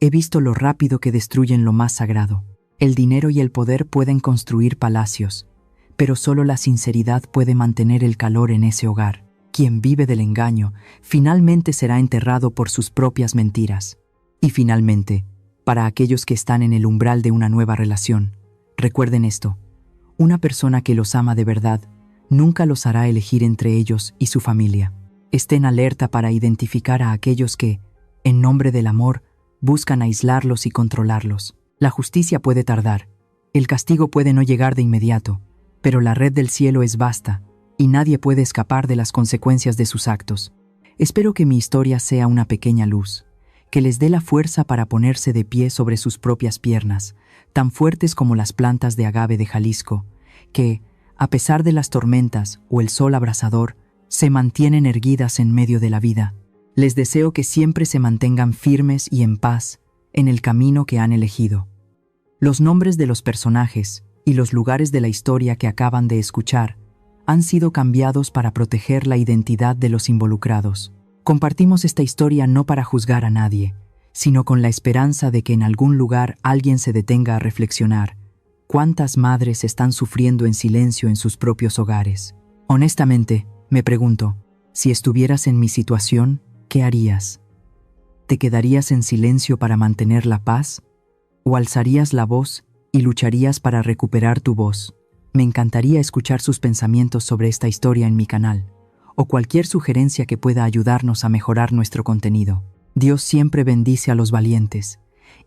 he visto lo rápido que destruyen lo más sagrado. El dinero y el poder pueden construir palacios, pero solo la sinceridad puede mantener el calor en ese hogar. Quien vive del engaño, finalmente será enterrado por sus propias mentiras. Y finalmente, para aquellos que están en el umbral de una nueva relación, recuerden esto: una persona que los ama de verdad nunca los hará elegir entre ellos y su familia. Estén alerta para identificar a aquellos que, en nombre del amor, buscan aislarlos y controlarlos. La justicia puede tardar, el castigo puede no llegar de inmediato, pero la red del cielo es vasta y nadie puede escapar de las consecuencias de sus actos. Espero que mi historia sea una pequeña luz, que les dé la fuerza para ponerse de pie sobre sus propias piernas, tan fuertes como las plantas de agave de Jalisco, que, a pesar de las tormentas o el sol abrasador, se mantienen erguidas en medio de la vida. Les deseo que siempre se mantengan firmes y en paz en el camino que han elegido. Los nombres de los personajes y los lugares de la historia que acaban de escuchar han sido cambiados para proteger la identidad de los involucrados. Compartimos esta historia no para juzgar a nadie, sino con la esperanza de que en algún lugar alguien se detenga a reflexionar. ¿Cuántas madres están sufriendo en silencio en sus propios hogares? Honestamente, me pregunto, si estuvieras en mi situación, ¿qué harías? ¿Te quedarías en silencio para mantener la paz? ¿O alzarías la voz y lucharías para recuperar tu voz? Me encantaría escuchar sus pensamientos sobre esta historia en mi canal, o cualquier sugerencia que pueda ayudarnos a mejorar nuestro contenido. Dios siempre bendice a los valientes,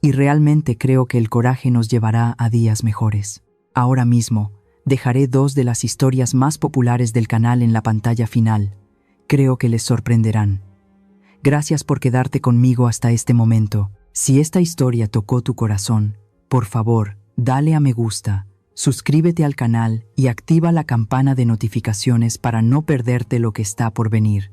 y realmente creo que el coraje nos llevará a días mejores. Ahora mismo, dejaré 2 de las historias más populares del canal en la pantalla final. Creo que les sorprenderán. Gracias por quedarte conmigo hasta este momento. Si esta historia tocó tu corazón, por favor, dale a me gusta, suscríbete al canal y activa la campana de notificaciones para no perderte lo que está por venir.